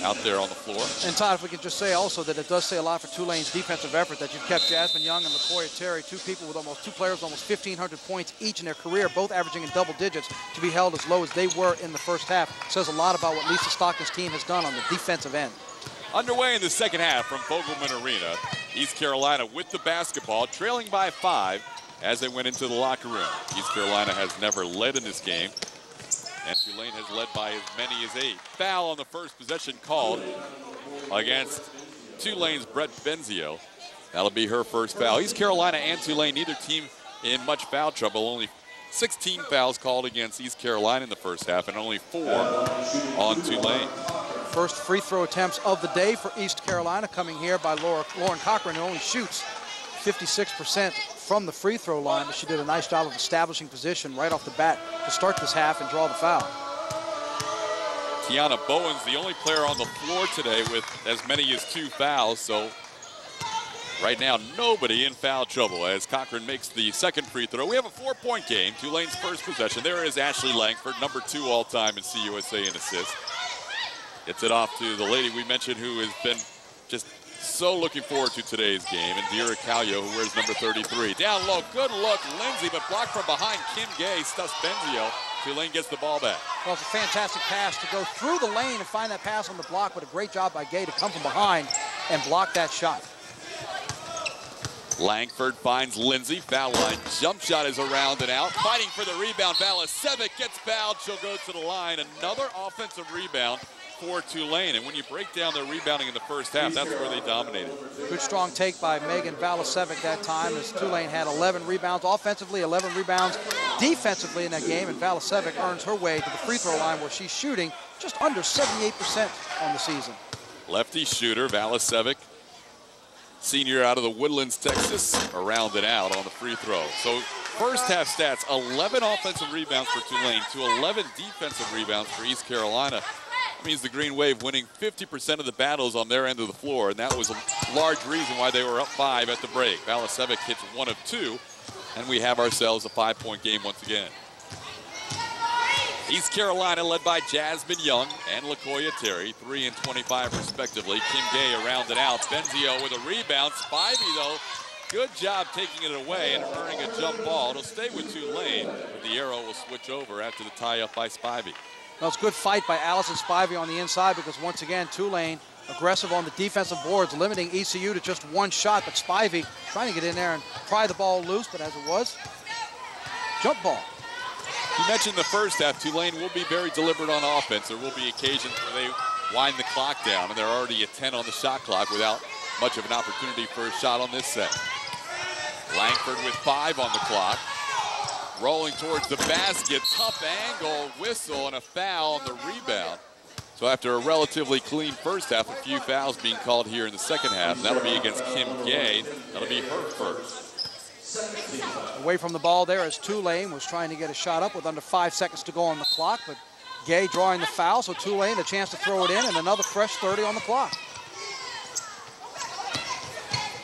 out there on the floor. And Todd, if we can just say also that it does say a lot for Tulane's defensive effort that you've kept Jasmine Young and LaCoya Terry, two players with almost 1,500 points each in their career, both averaging in double digits, to be held as low as they were in the first half. Says a lot about what Lisa Stockton's team has done on the defensive end. Underway in the second half from Vogelman Arena. East Carolina with the basketball, trailing by 5 as they went into the locker room. East Carolina has never led in this game, and Tulane has led by as many as 8. Foul on the first possession called against Tulane's Brett Benzio. That'll be her first foul. East Carolina and Tulane, neither team in much foul trouble. Only 16 fouls called against East Carolina in the first half, and only 4 on Tulane. First free throw attempts of the day for East Carolina coming here by Lauren Cochran, who only shoots 56% from the free throw line, but she did a nice job of establishing position right off the bat to start this half and draw the foul. Tiana Bowen's the only player on the floor today with as many as 2 fouls, so right now nobody in foul trouble as Cochran makes the second free throw. We have a 4-point game, Tulane's first possession. There is Ashley Langford, number 2 all-time in CUSA in assists. Gets it off to the lady we mentioned who has been just so looking forward to today's game, Indira Kaljo, who wears number 33. Down low, good look, Lindsey, but blocked from behind. Kim Gay stuffs Benzio. Tulane gets the ball back. Well, it's a fantastic pass to go through the lane and find that pass on the block, but a great job by Gay to come from behind and block that shot. Langford finds Lindsey, foul line, jump shot is around and out. Fighting for the rebound, Valasevic gets fouled, she'll go to the line. Another offensive rebound for Tulane, and when you break down their rebounding in the first half, that's where they dominated. Good strong take by Megan Valasevic that time, as Tulane had 11 rebounds offensively, 11 rebounds defensively in that game, and Valasevic earns her way to the free throw line where she's shooting just under 78% on the season. Lefty shooter, Valasevic, senior out of the Woodlands, Texas, around and out on the free throw. So first half stats, 11 offensive rebounds for Tulane to 11 defensive rebounds for East Carolina. That means the Green Wave winning 50% of the battles on their end of the floor, and that was a large reason why they were up 5 at the break. Valasevic hits 1 of 2, and we have ourselves a 5-point game once again. East Carolina led by Jasmine Young and LaCoya Terry, 3 and 25 respectively. Kim Gay around and out. Benzio with a rebound. Spivey, though, good job taking it away and earning a jump ball. It'll stay with Tulane, but the arrow will switch over after the tie-up by Spivey. Well, it's a good fight by Allison Spivey on the inside because, once again, Tulane aggressive on the defensive boards, limiting ECU to just 1 shot, but Spivey trying to get in there and pry the ball loose, but as it was, jump ball. You mentioned the first half, Tulane will be very deliberate on offense. There will be occasions where they wind the clock down, and they're already at 10 on the shot clock without much of an opportunity for a shot on this set. Langford with 5 on the clock. Rolling towards the basket, tough angle, whistle, and a foul on the rebound. So after a relatively clean first half, a few fouls being called here in the second half. And that'll be against Kim Gay. That'll be her first. Away from the ball there as Tulane was trying to get a shot up with under 5 seconds to go on the clock, but Gay drawing the foul, so Tulane a chance to throw it in, and another fresh 30 on the clock.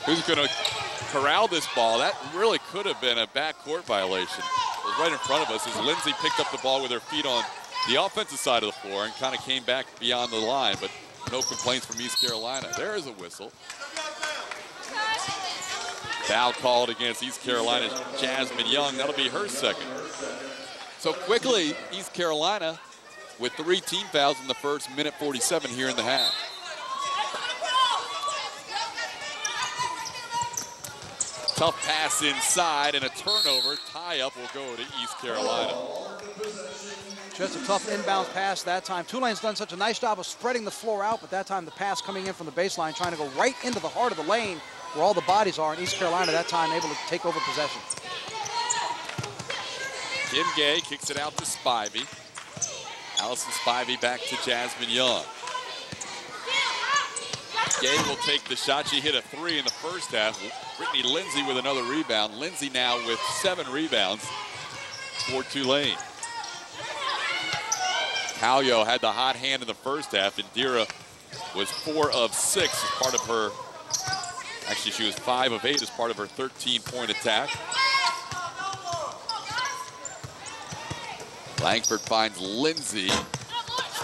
Who's going to corral this ball? That really could have been a backcourt violation. It was right in front of us as Lindsey picked up the ball with her feet on the offensive side of the floor and kind of came back beyond the line, but no complaints from East Carolina. There is a whistle. Foul called against East Carolina's Jasmine Young. That'll be her second. So quickly, East Carolina with 3 team fouls in the first minute 47 here in the half. Tough pass inside and a turnover. Tie-up will go to East Carolina. Just a tough inbound pass that time. Tulane's done such a nice job of spreading the floor out, but that time the pass coming in from the baseline, trying to go right into the heart of the lane where all the bodies are, and East Carolina that time able to take over possession. Kim Gay kicks it out to Spivey. Allison Spivey back to Jasmine Young. Gay will take the shot. She hit a 3 in the first half. Brittany Lindsey with another rebound. Lindsey now with 7 rebounds for Tulane. Calio had the hot hand in the first half. Indira was 4 of 6 as part of her, actually she was 5 of 8 as part of her 13-point attack. Langford finds Lindsey.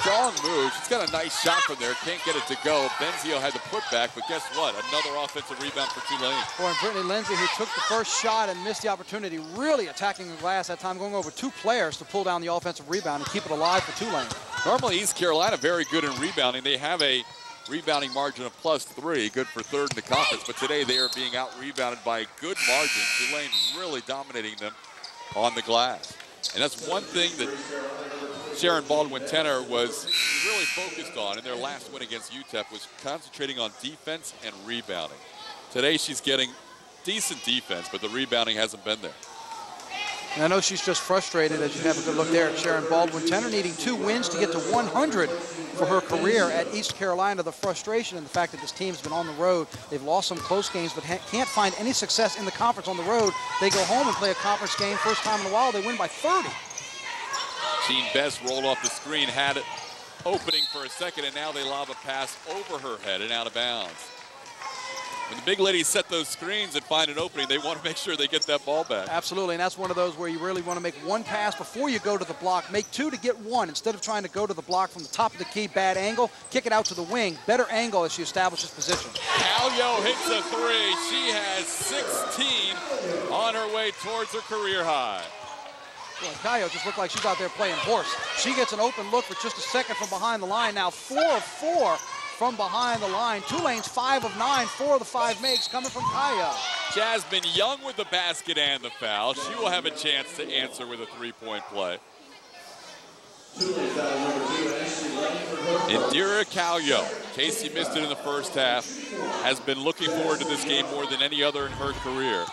strong move. She's got a nice shot from there. Can't get it to go. Benzio had the putback, but guess what? Another offensive rebound for Tulane. Boy, and Brittany Lindsey, who took the first shot and missed the opportunity, really attacking the glass that time, going over 2 players to pull down the offensive rebound and keep it alive for Tulane. Normally, East Carolina very good in rebounding. They have a rebounding margin of +3, good for 3rd in the conference, but today they are being out-rebounded by a good margin. Tulane really dominating them on the glass. And that's one thing that Sharon Baldwin-Tenner was really focused on in their last win against UTEP, was concentrating on defense and rebounding. Today she's getting decent defense, but the rebounding hasn't been there. And I know she's just frustrated, as you have a good look there at Sharon Baldwin-Tenner, needing 2 wins to get to 100 for her career at East Carolina. The frustration and the fact that this team's been on the road. They've lost some close games, but can't find any success in the conference on the road. They go home and play a conference game. First time in a while, they win by 30. Jean Best rolled off the screen, had it opening for a second, and now they lob a pass over her head and out of bounds. When the big ladies set those screens and find an opening, they want to make sure they get that ball back. Absolutely, and that's one of those where you really want to make 1 pass before you go to the block. Make 2 to get 1. Instead of trying to go to the block from the top of the key, bad angle, kick it out to the wing. Better angle as she establishes position. Calio hits a 3. She has 16 on her way towards her career high. Well, Calio just looked like she's out there playing horse. She gets an open look for just a second from behind the line. Now 4 of 4 from behind the line. Tulane's 5 of 9, 4 of the 5 makes coming from Calio. Jasmine Young with the basket and the foul. She will have a chance to answer with a 3-point play. Indira Kaljo, in case you missed it in the first half, has been looking forward to this game more than any other in her career.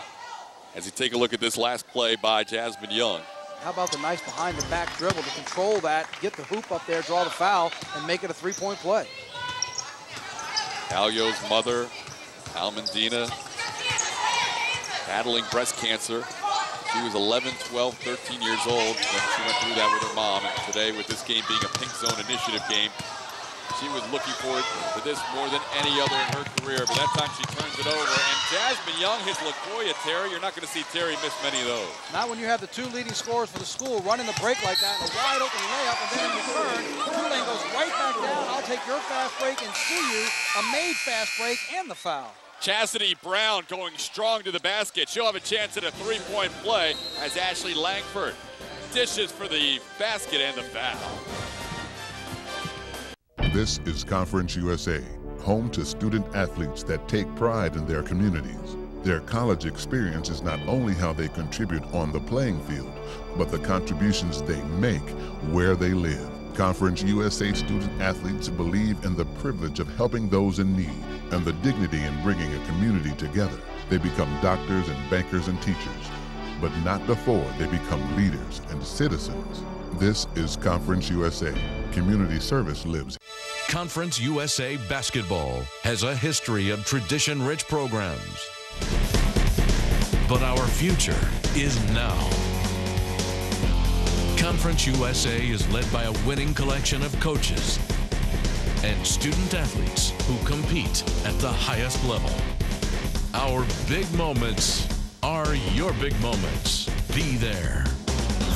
As you take a look at this last play by Jasmine Young. How about the nice behind-the-back dribble to control that, get the hoop up there, draw the foul, and make it a 3-point play. Calio's mother, Almandina, battling breast cancer. She was 11, 12, 13 years old when she went through that with her mom. And today, with this game being a Pink Zone Initiative game, she was looking forward to this more than any other in her career. But that time she turns it over, and Jasmine Young hits LaToya Terry. You're not going to see Terry miss many of those. Not when you have the 2 leading scorers for the school running the break like that, and a wide open layup, and then in return, Tulane goes right back down. I'll take your fast break and sue you. A made fast break and the foul. Chastity Brown going strong to the basket. She'll have a chance at a 3-point play as Ashley Langford dishes for the basket and the foul. This is Conference USA, home to student athletes that take pride in their communities. Their college experience is not only how they contribute on the playing field, but the contributions they make where they live. Conference USA student athletes believe in the privilege of helping those in need and the dignity in bringing a community together. They become doctors and bankers and teachers, but not before they become leaders and citizens. This is Conference USA. Community service lives. Conference USA basketball has a history of tradition-rich programs. But our future is now. Conference USA is led by a winning collection of coaches and student athletes who compete at the highest level. Our big moments are your big moments. Be there.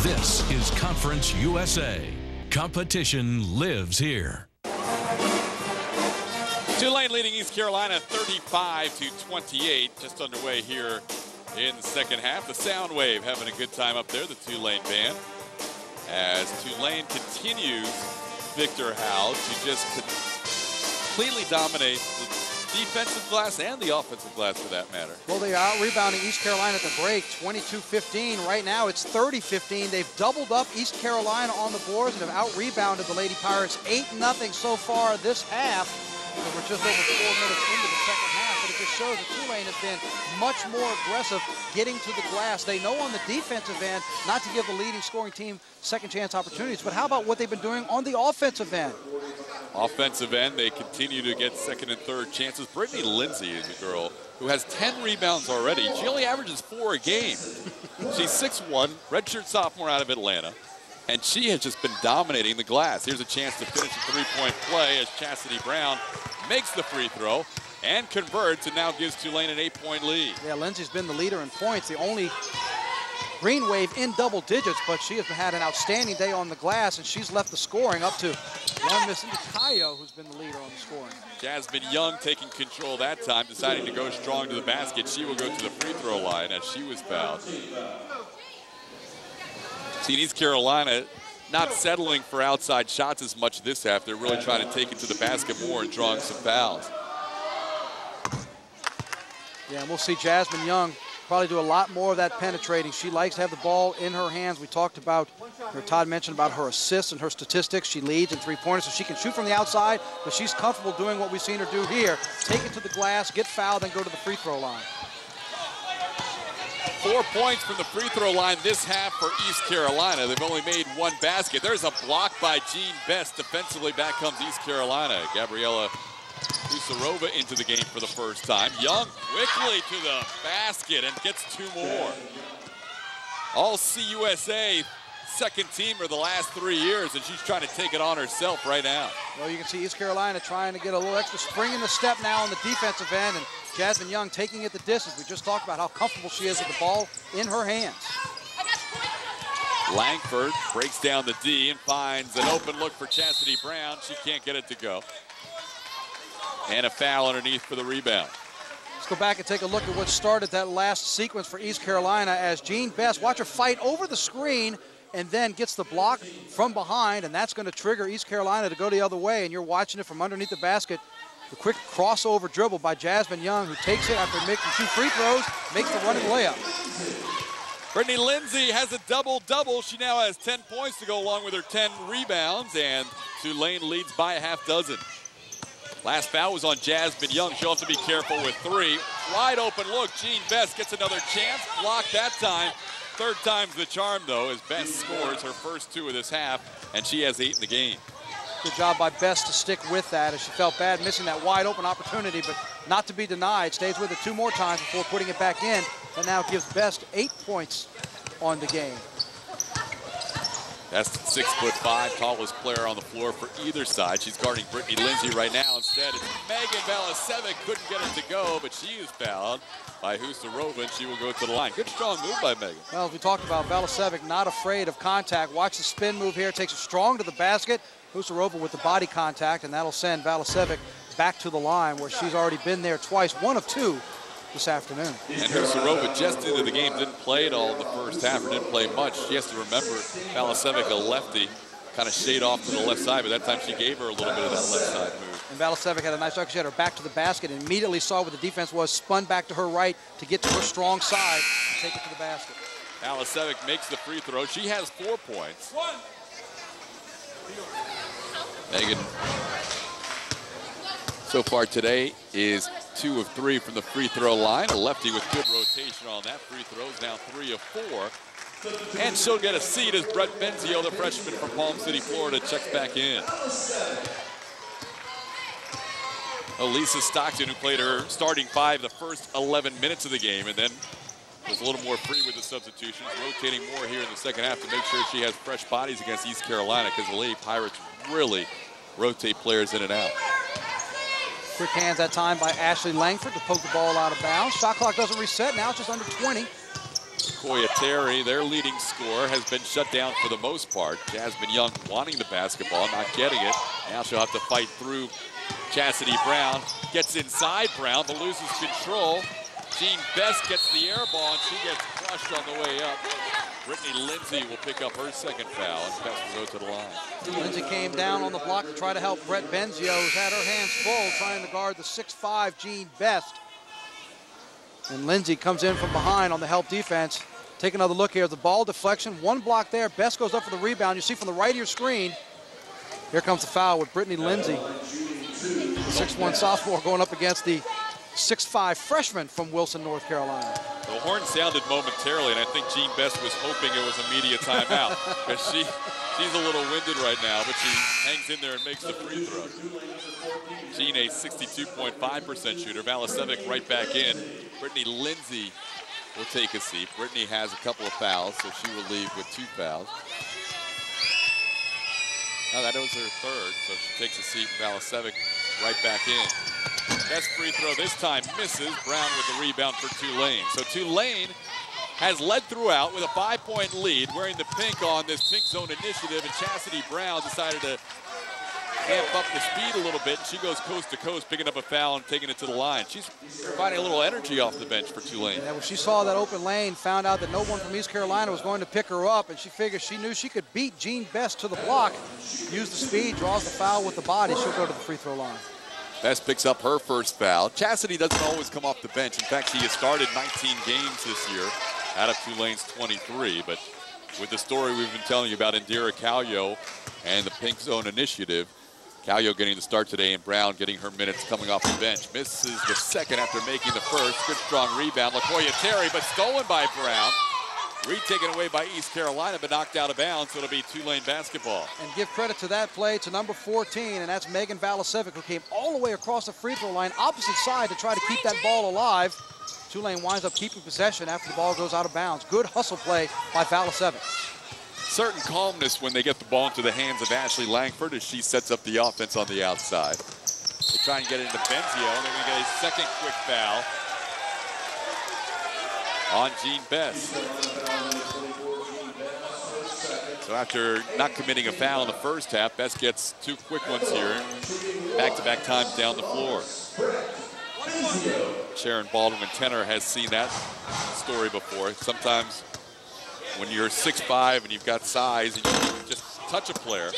This is Conference USA. Competition lives here. Tulane leading East Carolina 35-28, just underway here in the second half. The Sound Wave having a good time up there, the Tulane band, as Tulane continues, Victor Howe, to just completely dominate the defensive glass and the offensive glass for that matter. Well, they are out-rebounding East Carolina at the break, 22-15. Right now it's 30-15. They've doubled up East Carolina on the boards and have out-rebounded the Lady Pirates 8-0 so far this half. We're just over 4 minutes into the second half, but it just shows that Tulane has been much more aggressive getting to the glass. They know on the defensive end not to give the leading scoring team second chance opportunities, but how about what they've been doing on the offensive end? Offensive end, they continue to get second and third chances. Brittany Lindsey is a girl who has 10 rebounds already. She only averages 4 a game. She's 6'1", redshirt sophomore out of Atlanta. And she has just been dominating the glass. Here's a chance to finish a 3-point play as Chastity Brown makes the free throw and converts, and now gives Tulane an 8-point lead. Yeah, Lindsey's been the leader in points. The only green wave in double digits, but she has had an outstanding day on the glass, and she's left the scoring up to one Miss Indira Kaljo, who's been the leader on the scoring. Jasmine Young taking control that time, deciding to go strong to the basket. She will go to the free throw line as she was fouled. See, East Carolina not settling for outside shots as much this half. They're really trying to take it to the basket more and drawing some fouls. Yeah, and we'll see Jasmine Young probably do a lot more of that penetrating. She likes to have the ball in her hands. We talked about, or Todd mentioned about her assists and her statistics. She leads in three-pointers, so she can shoot from the outside, but she's comfortable doing what we've seen her do here. Take it to the glass, get fouled, then go to the free throw line. 4 points from the free throw line this half for East Carolina. They've only made one basket. There's a block by Jean Best. Defensively, back comes East Carolina. Gabriela Husarova into the game for the first time. Young quickly to the basket and gets two more. All CUSA second teamer the last 3 years, and she's trying to take it on herself right now. Well, you can see East Carolina trying to get a little extra spring in the step now on the defensive end, and Jasmine Young taking it the distance. We just talked about how comfortable she is with the ball in her hands. Langford breaks down the D and finds an open look for Chastity Brown. She can't get it to go. And a foul underneath for the rebound. Let's go back and take a look at what started that last sequence for East Carolina as Jean Best, watch her fight over the screen and then gets the block from behind, and that's going to trigger East Carolina to go the other way, and you're watching it from underneath the basket. The quick crossover dribble by Jasmine Young, who takes it after making 2 free throws, makes the running layup. Brittany Lindsey has a double-double. She now has 10 points to go along with her 10 rebounds, and Tulane leads by a half dozen. Last foul was on Jasmine Young. She'll have to be careful with 3. Wide open look. Jean Best gets another chance. Blocked that time. Third time's the charm, though, as Best scores her first 2 of this half, and she has 8 in the game. Good job by Best to stick with that, as she felt bad missing that wide open opportunity, but not to be denied. Stays with it 2 more times before putting it back in, and now gives Best 8 points on the game. That's 6'5", tallest player on the floor for either side. She's guarding Brittany Lindsey right now. Instead, it's Megan Valisevic. Couldn't get it to go, but she is fouled by Husarova, and she will go to the line. Good strong move by Megan. Well, as we talked about, Valisevic not afraid of contact. Watch the spin move here. Takes it strong to the basket. Husarova with the body contact, and that'll send Valisevic back to the line where she's already been there twice, 1 of 2 this afternoon. And Husarova just into the game, didn't play at all in the first half, or didn't play much. She has to remember Valisevic, a lefty, kind of shade off to the left side, but that time she gave her a little bit of that left side move. And Valisevic had a nice shot. She had her back to the basket and immediately saw what the defense was, spun back to her right to get to her strong side and take it to the basket. Valisevic makes the free throw. She has 4 points. Megan, so far today, is 2 of 3 from the free throw line. A lefty with good rotation on that free throw is now 3 of 4. And she'll get a seat as Brett Benzio, the freshman from Palm City, Florida, checks back in. Elisa Stockton, who played her starting 5 the first 11 minutes of the game, and then was a little more free with the substitutions, rotating more here in the second half to make sure she has fresh bodies against East Carolina, because the Lady Pirates really rotate players in and out. Quick hands that time by Ashley Langford to poke the ball out of bounds. Shot clock doesn't reset. Now it's just under 20. Koya Terry, their leading scorer, has been shut down for the most part. Jasmine Young wanting the basketball, not getting it. Now she'll have to fight through Chastity Brown. Gets inside Brown, but loses control. Jean Best gets the air ball, and she gets crushed on the way up. Brittany Lindsey will pick up her second foul, and Best will go to the line. Lindsey came down on the block to try to help Brett Benzio, who's had her hands full trying to guard the 6'5" Jean Best. And Lindsey comes in from behind on the help defense. Take another look here. The ball deflection, 1 block there. Best goes up for the rebound. You see from the right of your screen, here comes the foul with Brittany Lindsey. The 6'1" sophomore going up against the 6'5" freshman from Wilson, North Carolina. The horn sounded momentarily, and I think Jean Best was hoping it was a media timeout, because she's a little winded right now, but she hangs in there and makes the free throw. Jean, a 62.5% shooter. Valisevic right back in. Brittany Lindsey will take a seat. Brittany has a couple of fouls, so she will leave with 2 fouls. Now that was her third, so she takes a seat. Valisevic right back in. Best free throw this time misses. Brown with the rebound for Tulane. So Tulane has led throughout with a 5-point lead, wearing the pink on this pink zone initiative, and Chastity Brown decided to amp up the speed a little bit, and she goes coast to coast, picking up a foul and taking it to the line. She's providing a little energy off the bench for Tulane. Yeah, when she saw that open lane, found out that no one from East Carolina was going to pick her up, and she knew she could beat Jean Best to the block, use the speed, draws the foul with the body. She'll go to the free throw line. Best picks up her first foul. Chastity doesn't always come off the bench. In fact, she has started 19 games this year out of Tulane's 23. But with the story we've been telling you about Indira Kaljo and the Pink Zone Initiative, Calio getting the start today and Brown getting her minutes coming off the bench. Misses the second after making the first. Good strong rebound. LaCoya Terry, but stolen by Brown. Retaken away by East Carolina, but knocked out of bounds, so it'll be Tulane basketball. And give credit to that play to number 14, and that's Megan Valasevic, who came all the way across the free throw line, opposite side, to try to keep that ball alive. Tulane winds up keeping possession after the ball goes out of bounds. Good hustle play by Valasevic. Certain calmness when they get the ball into the hands of Ashley Langford as she sets up the offense on the outside. They try and get it into Benzio, and then we get a second quick foul on Jean Best. So after not committing a foul in the first half, Best gets two quick ones here. Back-to-back times down the floor. Sharon Baldwin-Tenner has seen that story before. Sometimes when you're 6'5" and you've got size and you just touch a player,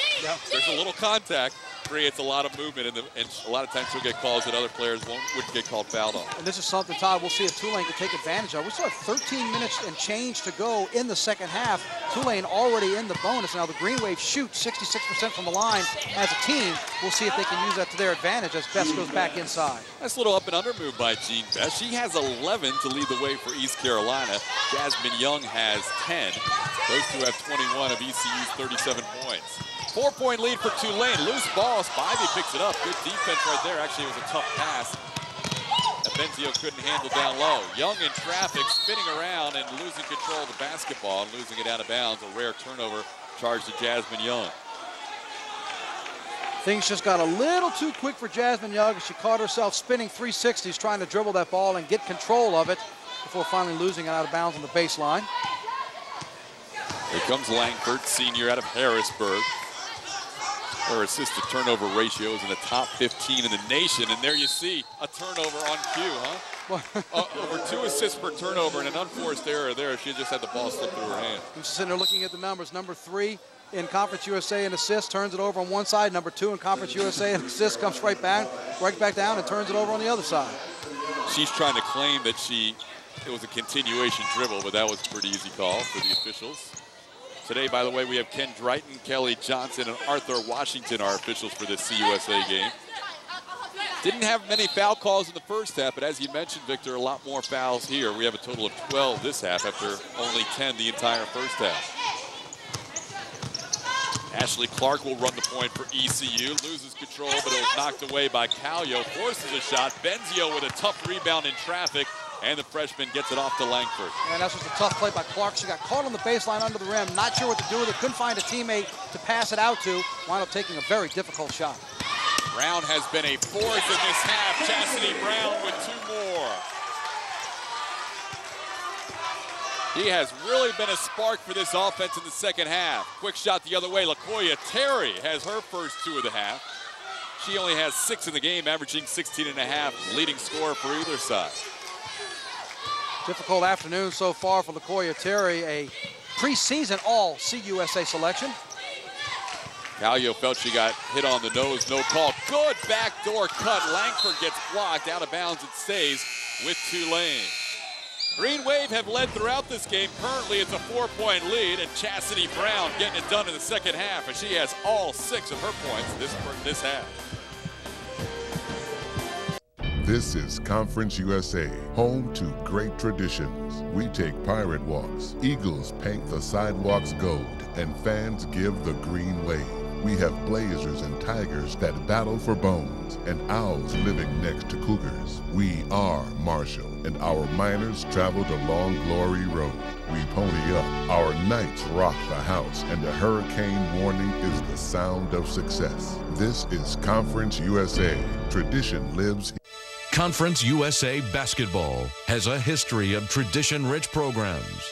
there's a little contact, creates a lot of movement, and a lot of times you'll get calls that other players wouldn't get called fouled on. And this is something, Todd, we'll see if Tulane can take advantage of. We still have 13 minutes and change to go in the second half. Tulane already in the bonus. Now the Green Wave shoots 66% from the line as a team. We'll see if they can use that to their advantage as Best goes back inside. Nice little up and under move by Jean Best. She has 11 to lead the way for East Carolina. Jasmine Young has 10. Those two have 21 of ECU's 37 points. 4-point lead for Tulane. Loose ball. Spivey picks it up. Good defense right there. Actually, it was a tough pass that Benzio couldn't handle down low. Young in traffic, spinning around and losing control of the basketball and losing it out of bounds. A rare turnover charged to Jasmine Young. Things just got a little too quick for Jasmine Young. She caught herself spinning 360s trying to dribble that ball and get control of it before finally losing it out of bounds on the baseline. Here comes Langford, senior out of Harrisburg. Her assist-to-turnover ratio is in the top 15 in the nation, and there you see a turnover on cue, huh? Over 2 assists per turnover and an unforced error there. She just had the ball slip through her hand. I'm sitting there looking at the numbers. Number 3 in Conference USA in assists, turns it over on one side. Number 2 in Conference USA in assists, comes right back down and turns it over on the other side. She's trying to claim that it was a continuation dribble, but that was a pretty easy call for the officials. Today, by the way, we have Ken Drayton, Kelly Johnson, and Arthur Washington, our officials for this CUSA game. Didn't have many foul calls in the first half, but as you mentioned, Victor, a lot more fouls here. We have a total of 12 this half after only 10 the entire first half. Ashley Clark will run the point for ECU. Loses control, but it was knocked away by Calio. Forces a shot. Benzio with a tough rebound in traffic. And the freshman gets it off to Langford. And that's just a tough play by Clark. She got caught on the baseline under the rim. Not sure what to do with it. Couldn't find a teammate to pass it out to. Wound up taking a very difficult shot. Brown has been a force in this half. Chastity Brown with 2 more. He has really been a spark for this offense in the second half. Quick shot the other way. LaCoya Terry has her first 2 of the half. She only has 6 in the game, averaging 16.5, leading scorer for either side. Difficult afternoon so far for LaCoya Terry, a preseason all-CUSA selection. Calio felt she got hit on the nose, no call. Good backdoor cut. Langford gets blocked, out of bounds. It stays with Tulane. Green Wave have led throughout this game. Currently it's a 4-point lead, and Chastity Brown getting it done in the second half, and she has all 6 of her points this half. This is Conference USA, home to great traditions. We take pirate walks, eagles paint the sidewalks gold, and fans give the green wave. We have blazers and tigers that battle for bones, and owls living next to cougars. We are Marshall, and our miners traveled along Glory Road. We pony up, our knights rock the house, and a hurricane warning is the sound of success. This is Conference USA. Tradition lives here. Conference USA basketball has a history of tradition-rich programs.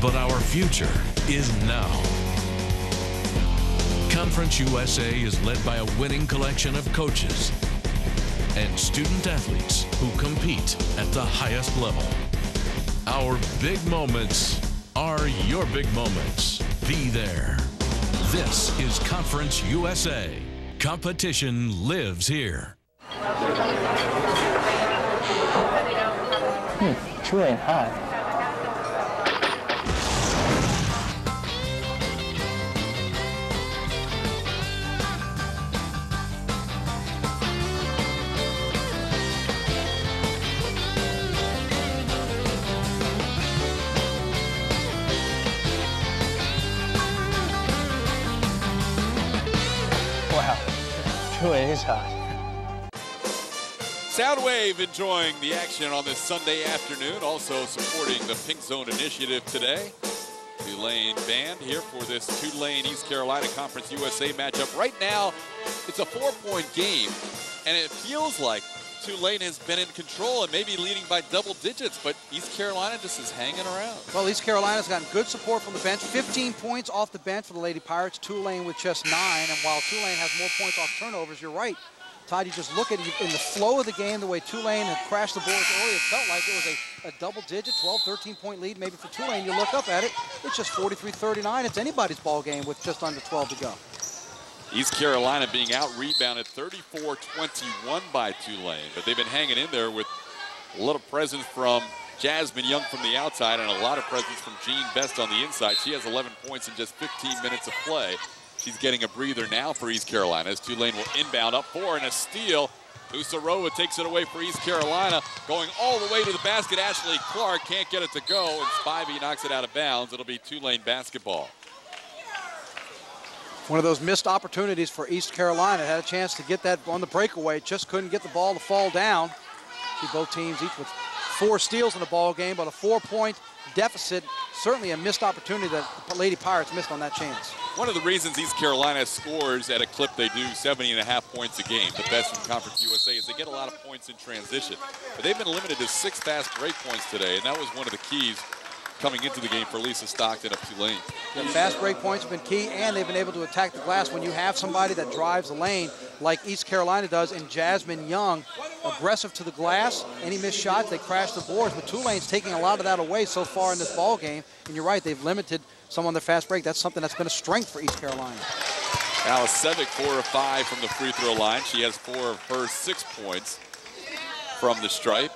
But our future is now. Conference USA is led by a winning collection of coaches and student athletes who compete at the highest level. Our big moments are your big moments. Be there. This is Conference USA. Competition lives here. It's really hot. It is hot. Soundwave enjoying the action on this Sunday afternoon, also supporting the Pink Zone Initiative today. Tulane band here for this Tulane East Carolina Conference USA matchup. Right now, it's a 4-point game, and it feels like Tulane has been in control and maybe leading by double digits, but East Carolina just is hanging around. Well, East Carolina's gotten good support from the bench. 15 points off the bench for the Lady Pirates. Tulane with just 9, and while Tulane has more points off turnovers, you're right, Todd, you just look at it in the flow of the game, the way Tulane had crashed the boards early, it felt like it was a double-digit, 12, 13-point lead maybe for Tulane. You look up at it, it's just 43-39. It's anybody's ball game with just under 12 to go. East Carolina being out-rebounded 34-21 by Tulane, but they've been hanging in there with a little presence from Jasmine Young from the outside and a lot of presence from Jean Best on the inside. She has 11 points in just 15 minutes of play. She's getting a breather now for East Carolina as Tulane will inbound up 4 and a steal. Usarova takes it away for East Carolina. Going all the way to the basket, Ashley Clark can't get it to go, and Spivey knocks it out of bounds. It'll be Tulane basketball. One of those missed opportunities for East Carolina. Had a chance to get that on the breakaway, just couldn't get the ball to fall down. See both teams each with 4 steals in the ball game, but a 4-point deficit. Certainly a missed opportunity that the Lady Pirates missed on that chance. One of the reasons East Carolina scores at a clip they do, 70.5 points a game, the best in Conference USA, is they get a lot of points in transition. But they've been limited to 6 fast break points today, and that was one of the keys coming into the game for Lisa Stockton of Tulane. Yeah, fast break points have been key, and they've been able to attack the glass. When you have somebody that drives the lane like East Carolina does, and Jasmine Young, aggressive to the glass, any missed shots, they crash the boards. But Tulane's taking a lot of that away so far in this ball game. And you're right, they've limited some on their fast break. That's something that's been a strength for East Carolina. Alice Sevick, 4 of 5 from the free throw line. She has 4 of her 6 points from the stripe.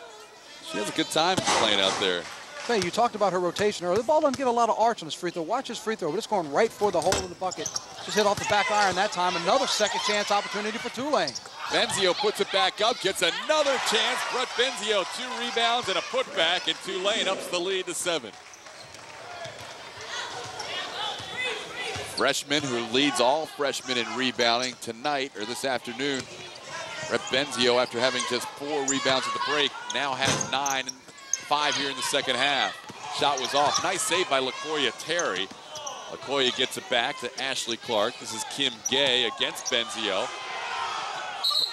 She has a good time playing out there. Hey, you talked about her rotation earlier. The ball doesn't get a lot of arch on this free throw. Watch his free throw, but it's going right for the hole in the bucket. Just hit off the back iron that time. Another second chance opportunity for Tulane. Benzio puts it back up, gets another chance. Brett Benzio, 2 rebounds and a putback, and Tulane ups the lead to 7. Freshman who leads all freshmen in rebounding tonight, or this afternoon. Brett Benzio, after having just 4 rebounds at the break, now has 9 and 5 here in the second half. Shot was off. Nice save by LaKoya Terry. LaKoya gets it back to Ashley Clark. This is Kim Gay against Benzio.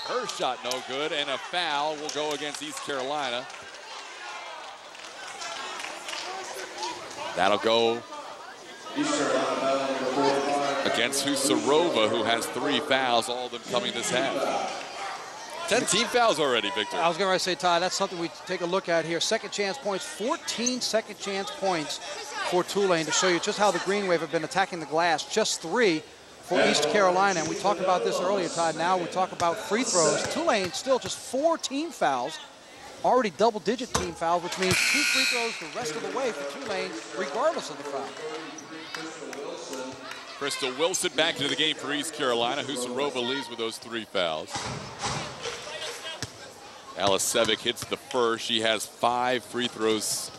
Her shot no good, and a foul will go against East Carolina. That'll go against Husarova, who has 3 fouls, all of them coming this half. 10 team fouls already, Victor. I was going to say, Todd, that's something we take a look at here. Second chance points, 14 second chance points for Tulane to show you just how the Green Wave have been attacking the glass. Just 3 for East Carolina. And we talked about this earlier, Todd. Now we talk about free throws. Tulane still just 4 team fouls, already double-digit team fouls, which means 2 free throws the rest of the way for Tulane, regardless of the foul. Crystal Wilson back into the game for East Carolina. Husarova leads with those 3 fouls. Alice Sevick hits the first. She has 5 free throws.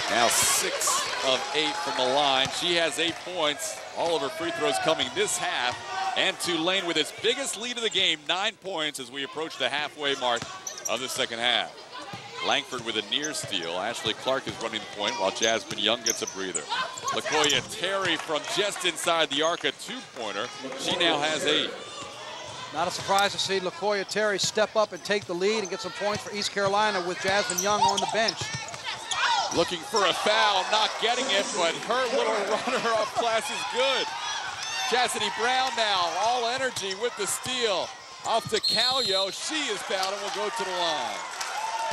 Now 6 of 8 from the line. She has 8 points. All of her free throws coming this half. And Tulane with its biggest lead of the game, 9 points as we approach the halfway mark of the second half. Langford with a near steal. Ashley Clark is running the point while Jasmine Young gets a breather. LaKoya Terry from just inside the arc, a 2-pointer. She now has 8. Not a surprise to see LaCoya Terry step up and take the lead and get some points for East Carolina with Jasmine Young on the bench. Looking for a foul, not getting it, but her little runner off class is good. Chastity Brown now, all energy with the steal. Off to Calio, she is fouled and will go to the line.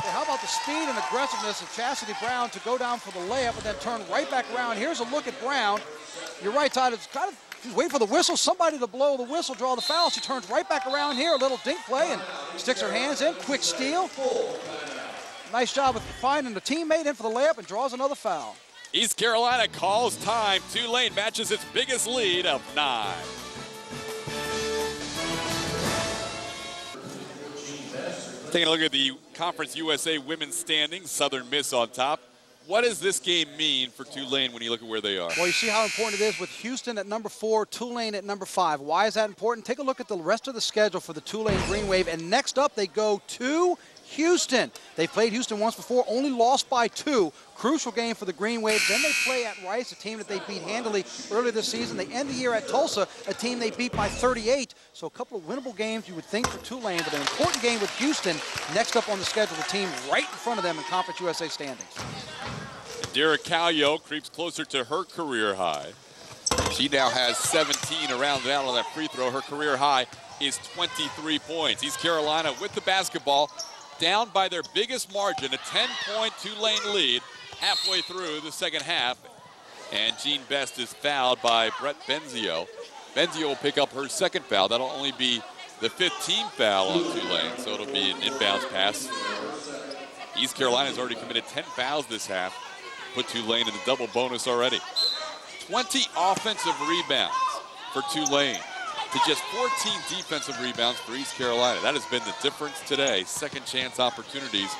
Hey, how about the speed and aggressiveness of Chastity Brown to go down for the layup and then turn right back around. Here's a look at Brown. You're right, Todd, it's kind of, she's waiting for the whistle, somebody to blow the whistle, draw the foul. She turns right back around here, a little dink play, and sticks her hands in, quick steal. Nice job of finding the teammate in for the layup and draws another foul. East Carolina calls time. Tulane matches its biggest lead of 9. Taking a look at the Conference USA women's standings, Southern Miss on top. What does this game mean for Tulane when you look at where they are? Well, you see how important it is with Houston at number 4, Tulane at number 5. Why is that important? Take a look at the rest of the schedule for the Tulane Green Wave, and next up they go to Houston. They played Houston once before, only lost by 2. Crucial game for the Green Wave. Then they play at Rice, a team that they beat handily earlier this season. They end the year at Tulsa, a team they beat by 38. So a couple of winnable games you would think for Tulane, but an important game with Houston next up on the schedule, the team right in front of them in Conference USA standings. Indira Kaljo creeps closer to her career high. She now has 17 around out on that free throw. Her career high is 23 points. East Carolina with the basketball, down by their biggest margin, a 10-point Tulane lead halfway through the second half. And Jean Best is fouled by Brett Benzio. Benzio will pick up her second foul. That'll only be the 15th foul on Tulane, so it'll be an inbounds pass. East Carolina's already committed 10 fouls this half. Put Tulane in the double bonus already. 20 offensive rebounds for Tulane to just 14 defensive rebounds for East Carolina. That has been the difference today. Second chance opportunities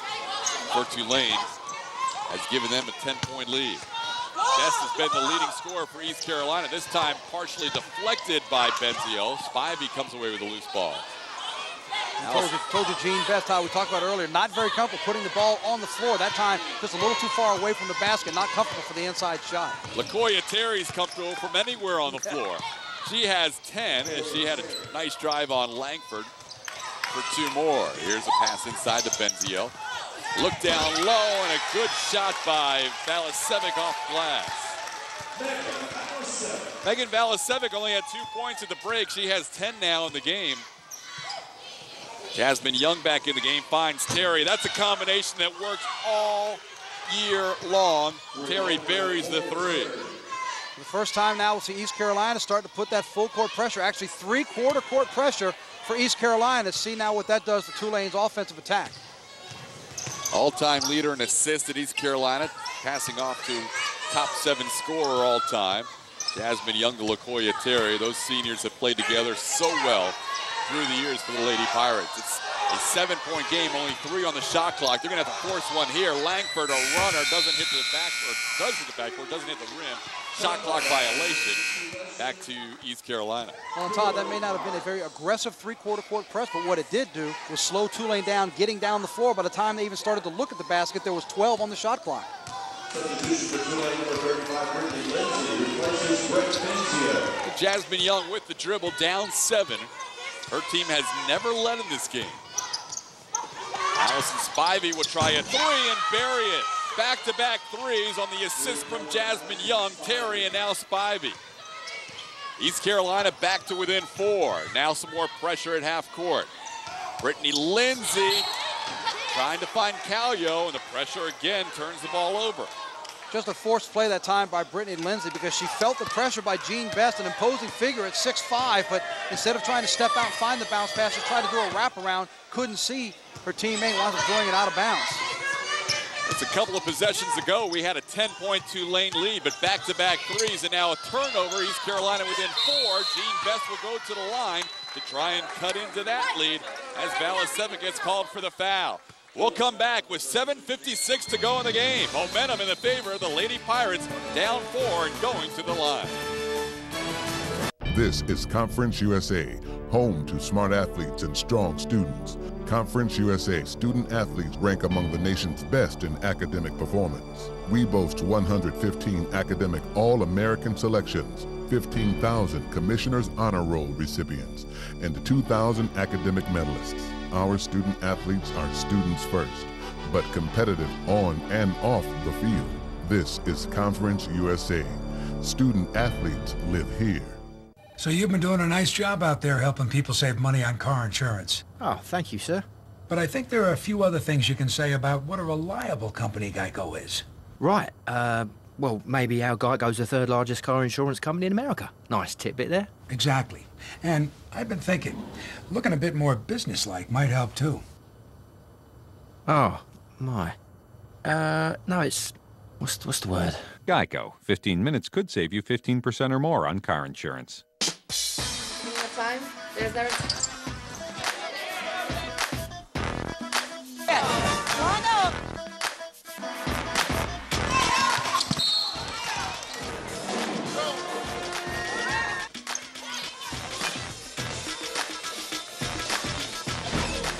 for Tulane has given them a 10-point lead. Best has been the leading scorer for East Carolina, this time partially deflected by Benzio. Spivey comes away with a loose ball. Told you Jean Best, how we talked about earlier, not very comfortable putting the ball on the floor. That time, just a little too far away from the basket, not comfortable for the inside shot. LaCoya Terry's comfortable from anywhere on the floor. She has 10, and she had a nice drive on Langford for 2 more. Here's a pass inside to Benzio. Look down low, and a good shot by Valasevic off glass. Megan Valasevic only had 2 points at the break. She has 10 now in the game. Jasmine Young back in the game, finds Terry. That's a combination that works all year long. Terry buries the 3. For the first time now, we'll see East Carolina start to put that full court pressure, actually 3/4 court pressure for East Carolina. See now what that does to Tulane's offensive attack. All-time leader in assists at East Carolina, passing off to top 7 scorer all time. Jasmine Young to LaCoya Terry. Those seniors have played together so well through the years for the Lady Pirates. It's a 7-point game, only 3 on the shot clock. They're gonna have to force one here. Langford, a runner, doesn't hit the backboard, does hit the backboard, doesn't hit the rim. Shot clock violation, back to East Carolina. Well, Todd, that may not have been a very aggressive 3/4 court press, but what it did do was slow Tulane down, getting down the floor. By the time they even started to look at the basket, there was 12 on the shot clock. Jasmine Young with the dribble, down 7. Her team has never led in this game. Allison Spivey will try a 3 and bury it. Back-to-back 3s on the assist from Jasmine Young, Terry, and now Spivey. East Carolina back to within 4. Now some more pressure at half court. Brittany Lindsey trying to find Calio, and the pressure again turns the ball over. Just a forced play that time by Brittany Lindsey because she felt the pressure by Jean Best, an imposing figure at 6'5", but instead of trying to step out and find the bounce pass, she tried to do a wraparound, couldn't see her teammate, wound up throwing it out of bounds. It's a couple of possessions ago. We had a 10-point Tulane lead, but back-to-back 3s, and now a turnover. East Carolina within 4. Jean Best will go to the line to try and cut into that lead as Valasevic gets called for the foul. We'll come back with 7:56 to go in the game. Momentum in the favor of the Lady Pirates, down 4 and going to the line. This is Conference USA, home to smart athletes and strong students. Conference USA student athletes rank among the nation's best in academic performance. We boast 115 academic All-American selections, 15,000 Commissioner's Honor Roll recipients, and 2,000 academic medalists. Our student athletes are students first, but competitive on and off the field. This is Conference USA. Student athletes live here. So you've been doing a nice job out there helping people save money on car insurance. Oh, thank you, sir. But I think there are a few other things you can say about what a reliable company Geico is. Right, well, maybe our Geico's the third largest car insurance company in America. Nice tidbit there. Exactly. And I've been thinking, looking a bit more businesslike might help too. Oh, my. No, it's... What's the word? Geico. 15 minutes could save you 15% or more on car insurance. What time? There's there.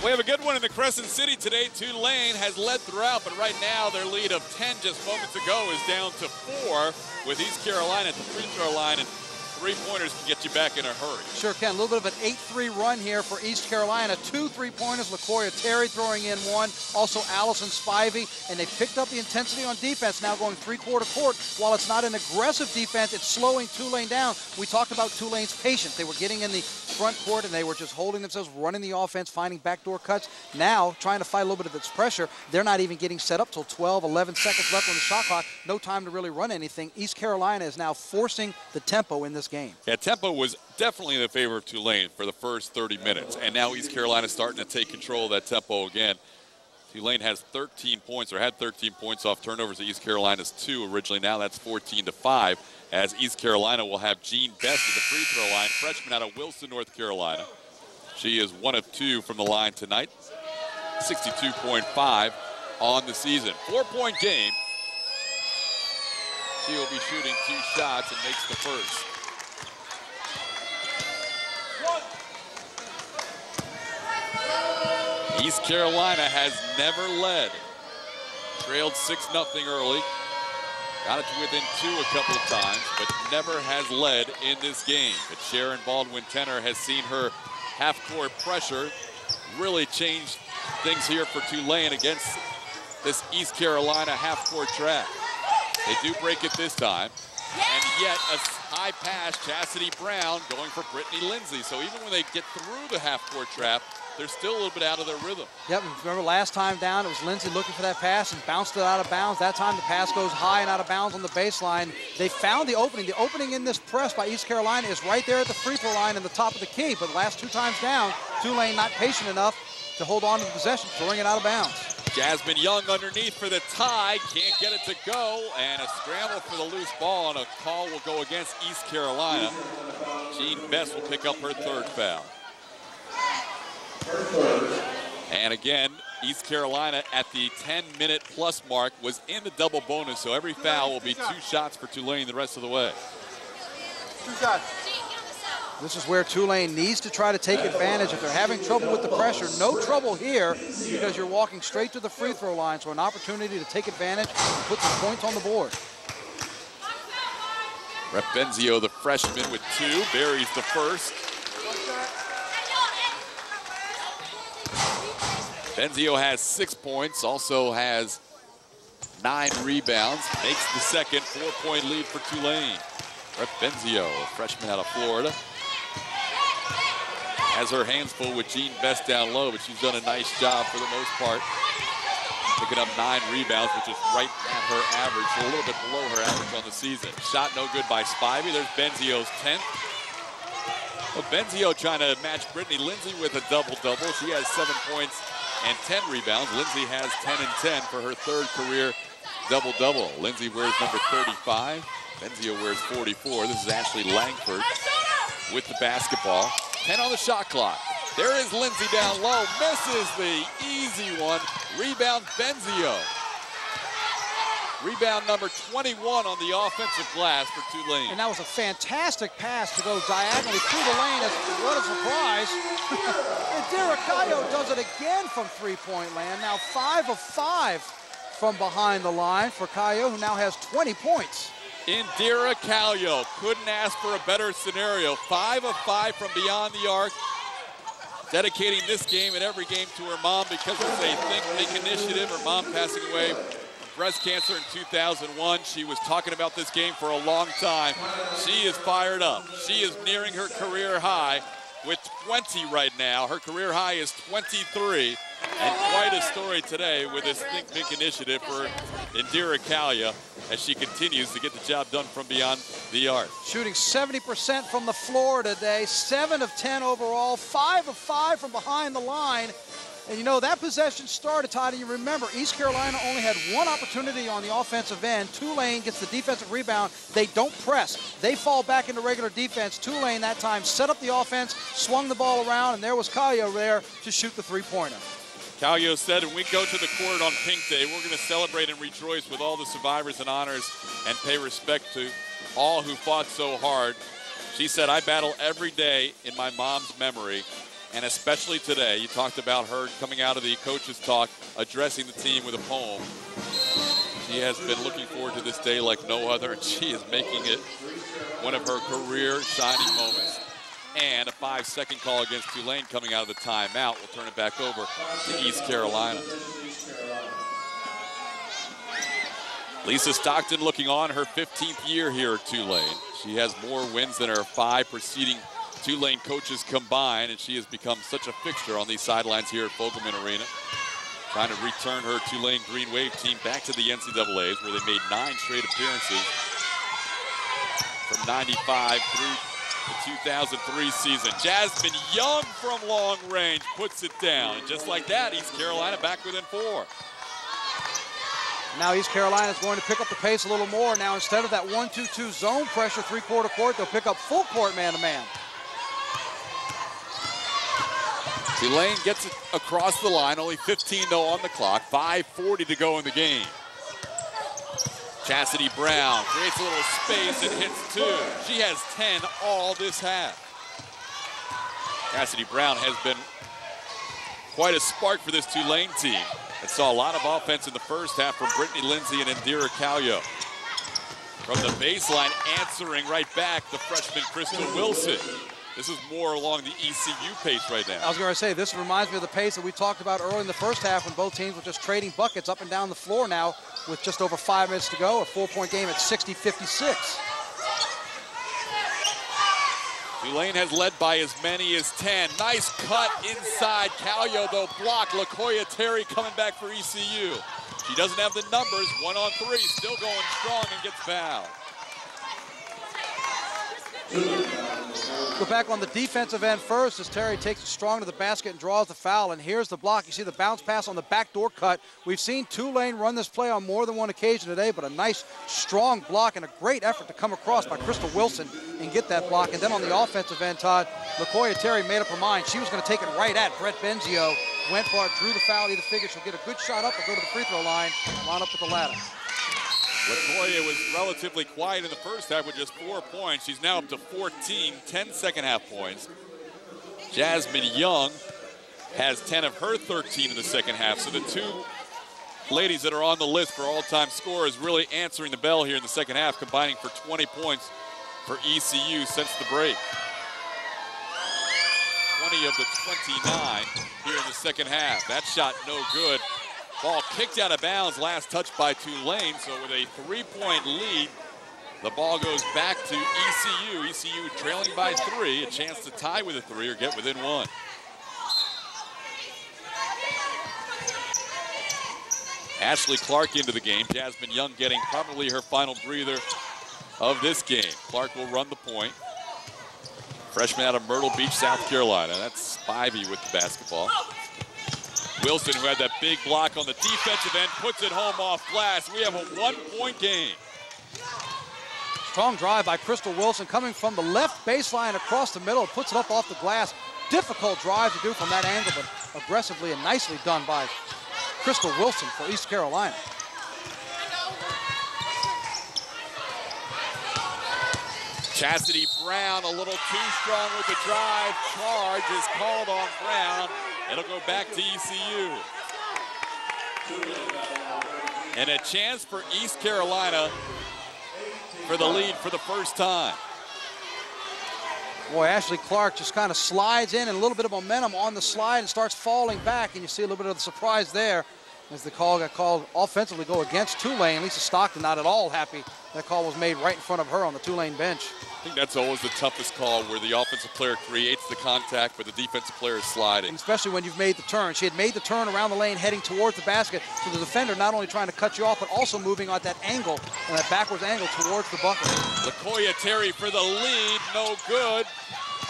We have a good one in the Crescent City today. Tulane has led throughout, but right now their lead of 10 just moments ago is down to 4 with East Carolina at the free throw line, and three-pointers can get you back in a hurry. Sure can. A little bit of an 8-3 run here for East Carolina. 2 3-pointers. LaCoya Terry throwing in 1. Also Allison Spivey. And they picked up the intensity on defense, now going three-quarter court. While it's not an aggressive defense, it's slowing Tulane down. We talked about Tulane's patience. They were getting in the front court, and they were just holding themselves, running the offense, finding backdoor cuts. Now, trying to fight a little bit of its pressure, they're not even getting set up till 12, 11 seconds left on the shot clock. No time to really run anything. East Carolina is now forcing the tempo in this game. Yeah, tempo was definitely in the favor of Tulane for the first 30 minutes, and now East Carolina starting to take control of that tempo again. Tulane has 13 points, or had 13 points off turnovers. East Carolina's 2 originally. Now that's 14-5, as East Carolina will have Jean Best at the free throw line, freshman out of Wilson, North Carolina. She is 1 of 2 from the line tonight. 62.5 on the season. 4-point game. She will be shooting 2 shots and makes the first. East Carolina has never led. Trailed 6-0 early. Got it to within 2 a couple of times, but never has led in this game. But Sharon Baldwin-Tenner has seen her half-court pressure really change things here for Tulane against this East Carolina half-court trap. They do break it this time. And yet a high pass, Chastity Brown going for Brittany Lindsey. So even when they get through the half-court trap, they're still a little bit out of their rhythm. Yep, remember last time down, it was Lindsey looking for that pass and bounced it out of bounds. That time the pass goes high and out of bounds on the baseline. They found the opening. The opening in this press by East Carolina is right there at the free throw line in the top of the key. But the last 2 times down, Tulane not patient enough to hold on to the possession, throwing it out of bounds. Jasmine Young underneath for the tie, can't get it to go, and a scramble for the loose ball, and a call will go against East Carolina. Jean Best will pick up her 3rd foul. And again, East Carolina at the 10-minute plus mark was in the double bonus, so every foul will be 2 shots for Tulane the rest of the way. 2 shots. This is where Tulane needs to try to take advantage. If they're having trouble with the pressure, no trouble here because you're walking straight to the free throw line. So an opportunity to take advantage and put some points on the board. Rep Benzio, the freshman, with 2, buries the first. Benzio has 6 points, also has 9 rebounds, makes the second 4-point lead for Tulane. Rep Benzio, a freshman out of Florida, has her hands full with Jean Best down low, but she's done a nice job for the most part, picking up 9 rebounds, which is right at her average, so a little bit below her average on the season. Shot no good by Spivey. There's Benzio's 10th. Well, Benzio trying to match Brittany Lindsey with a double-double. She has 7 points and 10 rebounds. Lindsey has 10 and 10 for her 3rd career double-double. Lindsey wears number 35. Benzio wears 44. This is Ashley Langford with the basketball. 10 on the shot clock. There is Lindsey down low. Misses the easy one. Rebound Benzio. Rebound number 21 on the offensive glass for Tulane. And that was a fantastic pass to go diagonally through the lane. What a surprise. Indira Kaljo does it again from 3-point land. Now 5 of 5 from behind the line for Calio, who now has 20 points. Indira Kaljo couldn't ask for a better scenario. 5 of 5 from beyond the arc. Dedicating this game and every game to her mom because it's a Think Big initiative. Her mom passing away from breast cancer in 2001. She was talking about this game for a long time. She is fired up. She is nearing her career high with 20 right now. Her career high is 23. And quite a story today with this Think Big initiative for Indira Kaljo as she continues to get the job done from beyond the arc. Shooting 70% from the floor today, 7 of 10 overall, 5 of 5 from behind the line. And you know, that possession started, Todd, and you remember East Carolina only had one opportunity on the offensive end. Tulane gets the defensive rebound. They don't press. They fall back into regular defense. Tulane that time set up the offense, swung the ball around, and there was Calio there to shoot the three-pointer. Calio said, when we go to the court on Pink Day, we're going to celebrate and rejoice with all the survivors and honors and pay respect to all who fought so hard. She said, I battle every day in my mom's memory, and especially today. You talked about her coming out of the coach's talk, addressing the team with a poem. She has been looking forward to this day like no other, and she is making it one of her career shining moments. And a 5-second call against Tulane coming out of the timeout. We'll turn it back over to East Carolina. Lisa Stockton looking on her 15th year here at Tulane. She has more wins than her 5 preceding Tulane coaches combined, and she has become such a fixture on these sidelines here at Fogelman Arena. Trying to return her Tulane Green Wave team back to the NCAAs, where they made 9 straight appearances from 95 through the 2003 season. Jasmine Young from long range puts it down. And just like that, East Carolina back within 4. Now East Carolina is going to pick up the pace a little more. Now instead of that 1-2-2 zone pressure three-quarter court, they'll pick up full court man-to-man. Tulane gets it across the line, only 15 though on the clock, 5:40 to go in the game. Chastity Brown creates a little space and hits 2. She has 10 all this half. Chastity Brown has been quite a spark for this Tulane team. It saw a lot of offense in the first half from Brittany Lindsey and Indira Kaljo. From the baseline, answering right back, the freshman Crystal Wilson. This is more along the ECU pace right now. I was going to say, this reminds me of the pace that we talked about early in the first half when both teams were just trading buckets up and down the floor now with just over 5 minutes to go, a 4-point game at 60-56. Tulane has led by as many as 10. Nice cut inside. Calio, though, blocked. LaCoya Terry coming back for ECU. She doesn't have the numbers. 1-on-3, still going strong and gets fouled. Go back on the defensive end first as Terry takes it strong to the basket and draws the foul. And here's the block. You see the bounce pass on the backdoor cut. We've seen Tulane run this play on more than one occasion today, but a nice, strong block and a great effort to come across by Crystal Wilson and get that block. And then on the offensive end, Todd, LaCoya Terry made up her mind. She was going to take it right at Brett Benzio. Went for it, drew the foul. Either figure she'll get a good shot up or go to the free throw line, line up at the ladder. LaCoya was relatively quiet in the first half with just 4 points. She's now up to 14, 10 second half points. Jasmine Young has 10 of her 13 in the second half. So the 2 ladies that are on the list for all-time scorers really answering the bell here in the second half, combining for 20 points for ECU since the break. 20 of the 29 here in the second half. That shot no good. Ball kicked out of bounds, last touch by Tulane, so with a 3-point lead, the ball goes back to ECU. ECU trailing by 3, a chance to tie with a 3 or get within 1. Ashley Clark into the game. Jasmine Young getting probably her final breather of this game. Clark will run the point. Freshman out of Myrtle Beach, South Carolina. That's Spivey with the basketball. Wilson, who had that big block on the defensive end, puts it home off glass. We have a 1-point game. Strong drive by Crystal Wilson coming from the left baseline across the middle. Puts it up off the glass. Difficult drive to do from that angle, but aggressively and nicely done by Crystal Wilson for East Carolina. Chastity Brown a little too strong with the drive. Charge is called on Brown. It'll go back to ECU. And a chance for East Carolina for the lead for the first time. Boy, Ashley Clark just kind of slides in and a little bit of momentum on the slide and starts falling back, and you see a little bit of the surprise there as the call got called offensively go against Tulane. Lisa Stockton not at all happy that call was made right in front of her on the Tulane bench. I think that's always the toughest call, where the offensive player creates the contact, but the defensive player is sliding. And especially when you've made the turn. She had made the turn around the lane heading towards the basket, so the defender not only trying to cut you off, but also moving on that angle, and that backwards angle towards the bucket. LaKoya Terry for the lead, no good.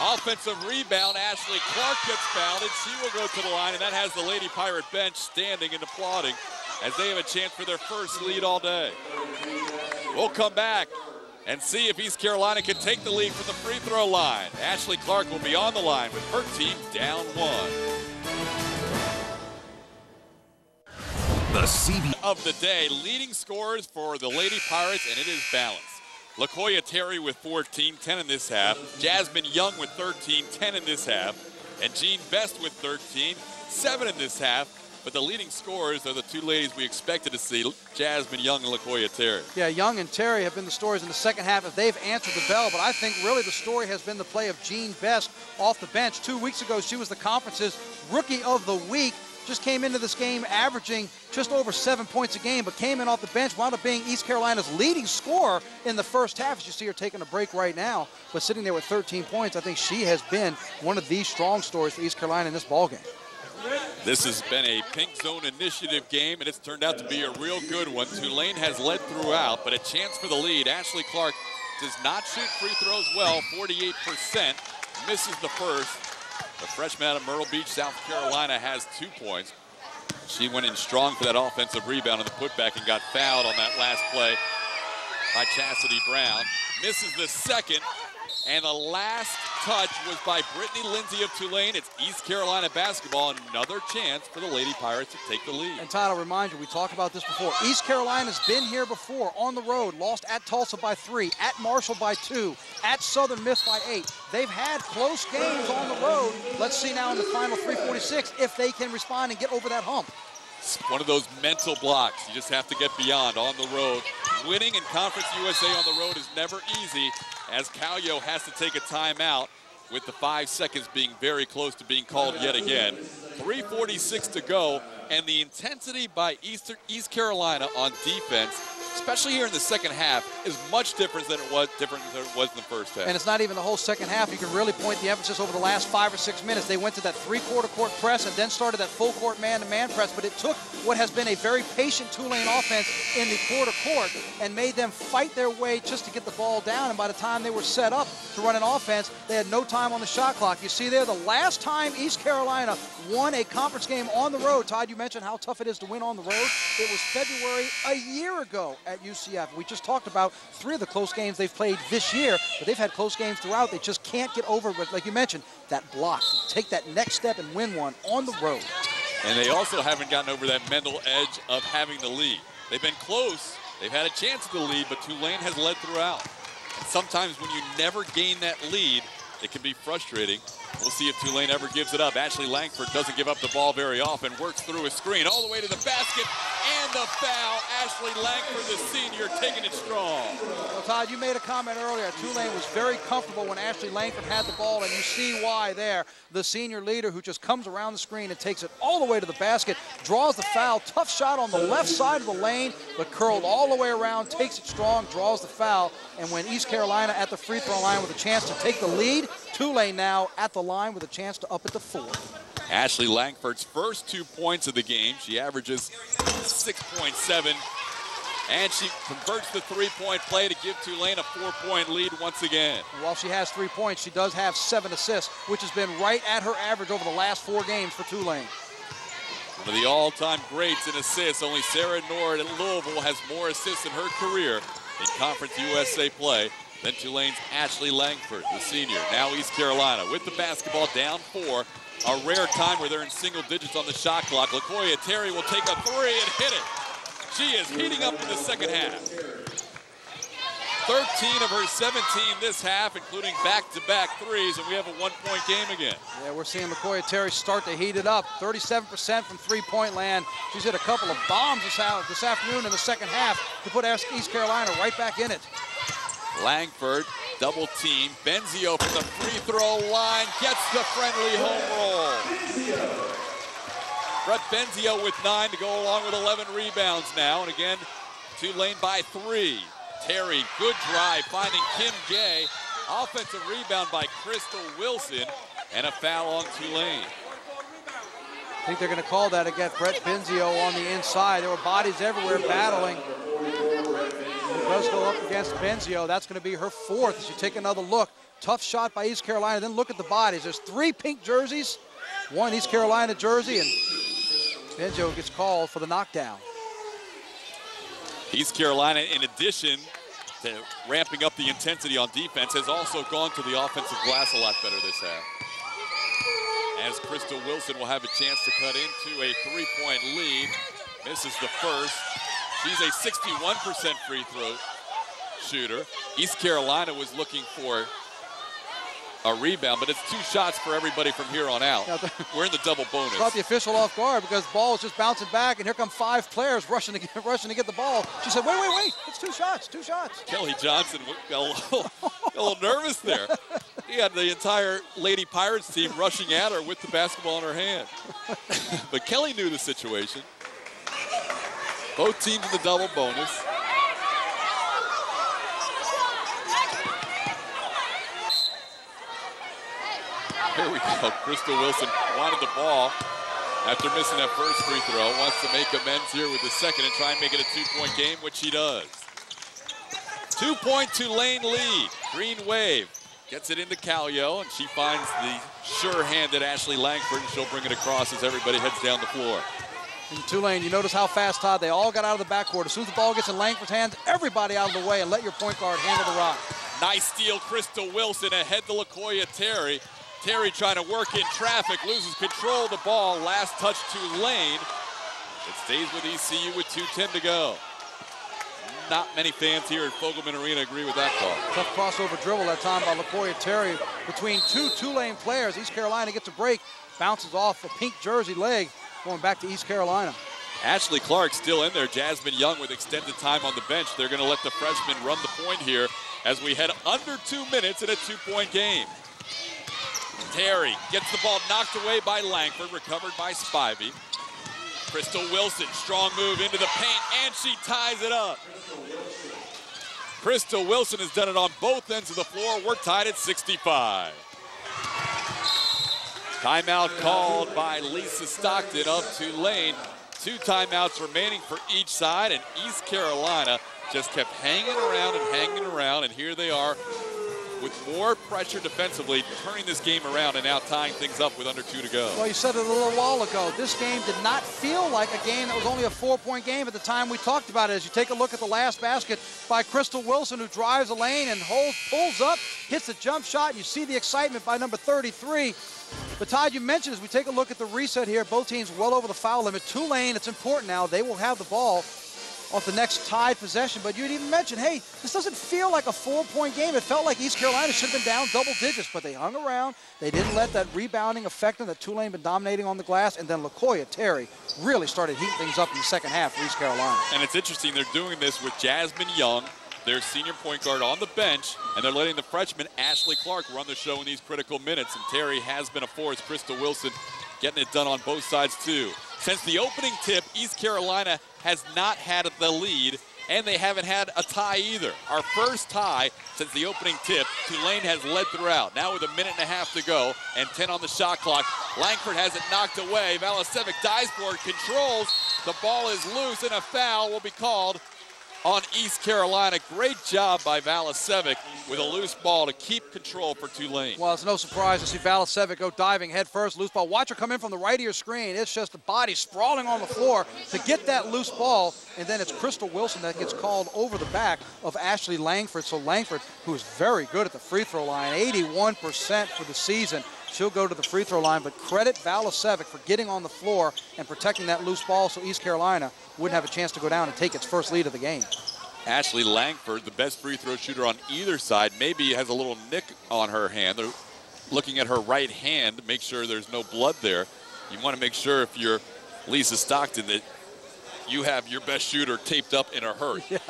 Offensive rebound, Ashley Clark gets fouled, and she will go to the line, and that has the Lady Pirate bench standing and applauding as they have a chance for their first lead all day. We'll come back and see if East Carolina can take the lead from the free throw line. Ashley Clark will be on the line with her team down 1. The CB of the day, leading scorers for the Lady Pirates, and it is balanced. LaKoya Terry with 14, 10 in this half. Jasmine Young with 13, 10 in this half. And Jean Best with 13, 7 in this half. But the leading scorers are the two ladies we expected to see, Jasmine Young and LaKoya Terry. Yeah, Young and Terry have been the stories in the second half if they've answered the bell. But I think really the story has been the play of Jean Best off the bench. 2 weeks ago, she was the conference's Rookie of the Week. Just came into this game averaging just over 7 points a game, but came in off the bench, wound up being East Carolina's leading scorer in the first half. As you see her taking a break right now, but sitting there with 13 points, I think she has been one of the strong stories for East Carolina in this ballgame. This has been a Pink Zone Initiative game, and it's turned out to be a real good one. Tulane has led throughout, but a chance for the lead. Ashley Clark does not shoot free throws well, 48%, misses the first. The freshman out of Myrtle Beach, South Carolina, has 2 points. She went in strong for that offensive rebound on the putback and got fouled on that last play by Chastity Brown. Misses the second, and the last touch was by Brittany Lindsey of Tulane. It's East Carolina basketball, another chance for the Lady Pirates to take the lead. And Todd, I'll remind you, we talked about this before. East Carolina's been here before on the road, lost at Tulsa by 3, at Marshall by 2, at Southern Miss by 8. They've had close games on the road. Let's see now in the final 346 if they can respond and get over that hump. It's one of those mental blocks you just have to get beyond on the road. Winning in Conference USA on the road is never easy, as Calio has to take a timeout with the 5 seconds being very close to being called yet again. 3:46 to go, and the intensity by East Carolina on defense, especially here in the second half, is much different than it was in the first half. And it's not even the whole second half. You can really point the emphasis over the last 5 or 6 minutes. They went to that three-quarter court press and then started that full court man-to-man press, but it took what has been a very patient Tulane offense in the quarter court and made them fight their way just to get the ball down, and by the time they were set up to run an offense, they had no time on the shot clock. You see there, the last time East Carolina won a conference game on the road, Todd, you mentioned how tough it is to win on the road. It was February a year ago at UCF. We just talked about 3 of the close games they've played this year, but they've had close games throughout. They just can't get over, like you mentioned, that block. Take that next step and win one on the road. And they also haven't gotten over that mental edge of having the lead. They've been close. They've had a chance at the lead, but Tulane has led throughout. And sometimes when you never gain that lead, it can be frustrating. We'll see if Tulane ever gives it up. Ashley Langford doesn't give up the ball very often, works through a screen all the way to the basket, and the foul. Ashley Langford, the senior, taking it strong. Well, Todd, you made a comment earlier. Tulane was very comfortable when Ashley Langford had the ball, and you see why there. The senior leader who just comes around the screen and takes it all the way to the basket, draws the foul. Tough shot on the left side of the lane, but curled all the way around, takes it strong, draws the foul. And when East Carolina at the free throw line with a chance to take the lead, Tulane now at the line with a chance to up it to 4. Ashley Langford's first 2 points of the game. She averages 6.7, and she converts the three-point play to give Tulane a 4-point lead once again. And while she has 3 points, she does have 7 assists, which has been right at her average over the last 4 games for Tulane. One of the all-time greats in assists, only Sarah Nord at Louisville has more assists in her career in Conference USA play than Tulane's Ashley Langford, the senior. Now East Carolina with the basketball down 4. A rare time where they're in single digits on the shot clock. LaKoya Terry will take a 3 and hit it. She is heating up in the second half. 13 of her 17 this half, including back-to-back threes, and we have a 1-point game again. Yeah, we're seeing LaKoya Terry start to heat it up. 37% from three-point land. She's hit a couple of bombs this afternoon in the second half to put East Carolina right back in it. Langford, double team. Benzio from the free throw line gets the friendly home roll. Brett Benzio with 9 to go along with 11 rebounds now. And again, Tulane by 3. Terry, good drive, finding Kim Gay. Offensive rebound by Crystal Wilson, and a foul on Tulane. I think they're going to call that again. Brett Benzio on the inside. There were bodies everywhere battling. It does go up against Benzio. That's going to be her 4th as you take another look. Tough shot by East Carolina. Then look at the bodies. There's 3 pink jerseys, 1 East Carolina jersey, and Benzio gets called for the knockdown. East Carolina, in addition to ramping up the intensity on defense, has also gone to the offensive glass a lot better this half. As Crystal Wilson will have a chance to cut into a 3-point lead. Misses the first. She's a 61% free throw shooter. East Carolina was looking for a rebound, but it's 2 shots for everybody from here on out. We're in the double bonus. Caught the official off guard because the ball was just bouncing back, and here come 5 players rushing to get the ball. She said, wait, it's 2 shots, 2 shots. Kelly Johnson got a little nervous there. He had the entire Lady Pirates team rushing at her with the basketball in her hand. But Kelly knew the situation. Both teams in the double bonus. Here we go. Crystal Wilson wanted the ball after missing that first free throw. Wants to make amends here with the second and try and make it a 2-point game, which she does. 2-point Tulane lead. Green wave. Gets it into Calio, and she finds the sure-handed Ashley Langford, and she'll bring it across as everybody heads down the floor. In Tulane, you notice how fast, Todd, they all got out of the backcourt. As soon as the ball gets in Langford's hands, everybody out of the way and let your point guard handle the rock. Nice steal, Crystal Wilson ahead to LaKoya Terry. Terry trying to work in traffic, loses control of the ball. Last touch Tulane. It stays with ECU with 2:10 to go. Not many fans here at Fogelman Arena agree with that call. Tough crossover dribble that time by LaKoya Terry between 2 Tulane players. East Carolina gets a break, bounces off a pink jersey leg, going back to East Carolina. Ashley Clark still in there. Jasmine Young with extended time on the bench. They're going to let the freshman run the point here as we head under 2 minutes in a 2-point game. Terry gets the ball knocked away by Langford, recovered by Spivey. Crystal Wilson, strong move into the paint, and she ties it up. Crystal Wilson has done it on both ends of the floor. We're tied at 65. Timeout called by Lisa Stockton of Tulane. 2 timeouts remaining for each side, and East Carolina just kept hanging around, and here they are with more pressure defensively, turning this game around and now tying things up with under 2 to go. Well, you said it a little while ago. This game did not feel like a game that was only a 4-point game at the time we talked about it. As you take a look at the last basket by Crystal Wilson, who drives the lane and pulls up, hits a jump shot. You see the excitement by number 33. But Todd, you mentioned as we take a look at the reset here, both teams well over the foul limit. Tulane, it's important now. They will have the ball off the next tied possession, but you'd even mentioned, hey, this doesn't feel like a 4-point game. It felt like East Carolina should have been down double digits, but they hung around. They didn't let that rebounding affect them that Tulane been dominating on the glass, and then LaKoya Terry really started heating things up in the second half for East Carolina. And it's interesting, they're doing this with Jasmine Young, their senior point guard, on the bench, and they're letting the freshman Ashley Clark run the show in these critical minutes, and Terry has been a force. Crystal Wilson getting it done on both sides too. Since the opening tip, East Carolina has not had the lead, and they haven't had a tie either. Our first tie since the opening tip. Tulane has led throughout. Now with 1.5 minutes to go and 10 on the shot clock. Langford has it knocked away. Valasevic dives for it, controls. The ball is loose, and a foul will be called on East Carolina. Great job by Valasevic with a loose ball to keep control for Tulane. Well, it's no surprise to see Valasevic go diving head first, loose ball. Watch her come in from the right of your screen. It's just the body sprawling on the floor to get that loose ball, and then it's Crystal Wilson that gets called over the back of Ashley Langford. So Langford, who is very good at the free throw line, 81% for the season. She'll go to the free throw line, but credit Valasevic for getting on the floor and protecting that loose ball so East Carolina wouldn't have a chance to go down and take its first lead of the game. Ashley Langford, the best free throw shooter on either side, maybe has a little nick on her hand. They're looking at her right hand to make sure there's no blood there. You want to make sure if you're Lisa Stockton that you have your best shooter taped up in a hurry. Yeah.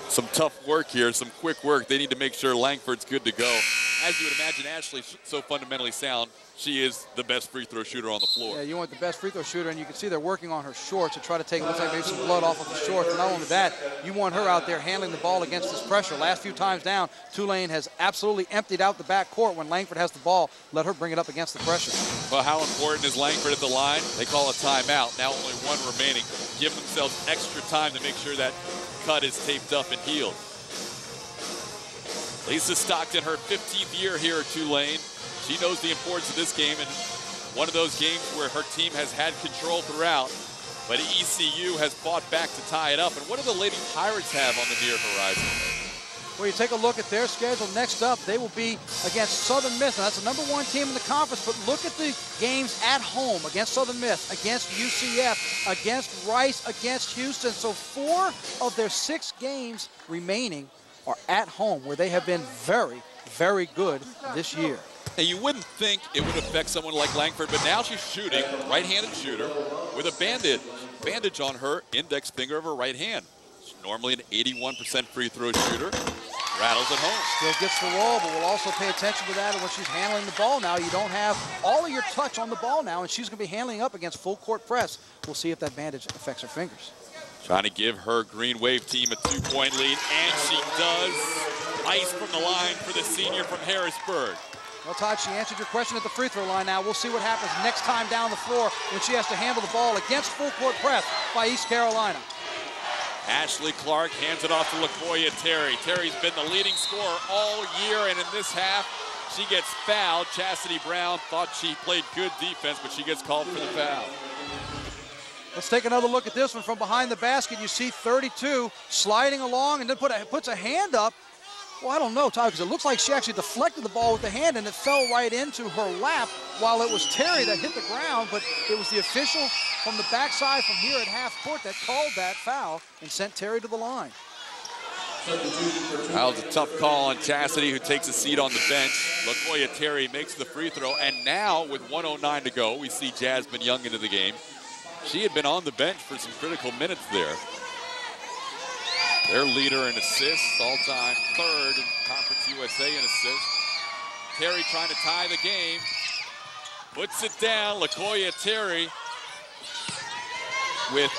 some tough work here, some quick work. They need to make sure Langford's good to go. As you would imagine, Ashley's so fundamentally sound. She is the best free throw shooter on the floor. Yeah, you want the best free throw shooter, and you can see they're working on her shorts to try to take, looks like maybe some blood off of the shorts. But not only that, you want her out there handling the ball against this pressure. Last few times down, Tulane has absolutely emptied out the back court when Langford has the ball. Let her bring it up against the pressure. Well, how important is Langford at the line? They call a timeout. Now only one remaining. Give themselves extra time to make sure that cut is taped up and healed. Lisa Stockton, her 15th year here at Tulane. She knows the importance of this game, and one of those games where her team has had control throughout, but ECU has fought back to tie it up. And what do the Lady Pirates have on the near horizon? Well, you take a look at their schedule. Next up, they will be against Southern Miss. Now, that's the #1 team in the conference, but look at the games at home against Southern Miss, against UCF, against Rice, against Houston. So 4 of their 6 games remaining are at home, where they have been very, very good this year. And you wouldn't think it would affect someone like Langford, but now she's shooting, right-handed shooter, with a bandage on her index finger of her right hand. She's normally an 81% free throw shooter. Rattles at home. Still gets the roll, but we'll also pay attention to that when she's handling the ball now. You don't have all of your touch on the ball now, and she's going to be handling up against full court press. We'll see if that bandage affects her fingers. Trying to give her Green Wave team a 2-point lead, and she does. Ice from the line for the senior from Harrisburg. Well, Todd, she answered your question at the free throw line now. We'll see what happens next time down the floor when she has to handle the ball against full court press by East Carolina. Ashley Clark hands it off to LaCoya Terry. Terry's been the leading scorer all year, and in this half, she gets fouled. Chastity Brown thought she played good defense, but she gets called for the foul. Let's take another look at this one from behind the basket. You see 32 sliding along and then puts a hand up. Well, I don't know, Todd, because it looks like she actually deflected the ball with the hand and it fell right into her lap while it was Terry that hit the ground, but it was the official from the backside from here at half court that called that foul and sent Terry to the line. That was a tough call on Chastity, who takes a seat on the bench. LaCoya Terry makes the free throw, and now with 1:09 to go, we see Jasmine Young into the game. She had been on the bench for some critical minutes there. Their leader in assists, all-time 3rd in Conference USA in assists. Terry trying to tie the game. Puts it down, LaCoya Terry with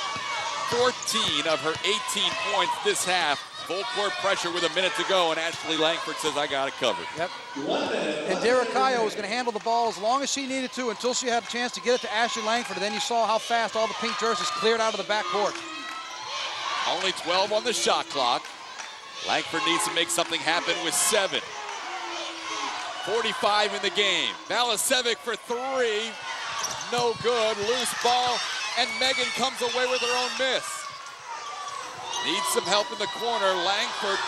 14 of her 18 points this half. Full court pressure with a minute to go, and Ashley Langford says, I got it covered. Yep. Indira Kaljo was going to handle the ball as long as she needed to until she had a chance to get it to Ashley Langford, and then you saw how fast all the pink jerseys cleared out of the backcourt. Only 12 on the shot clock. Langford needs to make something happen with 7. 45 in the game. Balasevic for 3. No good. Loose ball, and Megan comes away with her own miss. Needs some help in the corner. Langford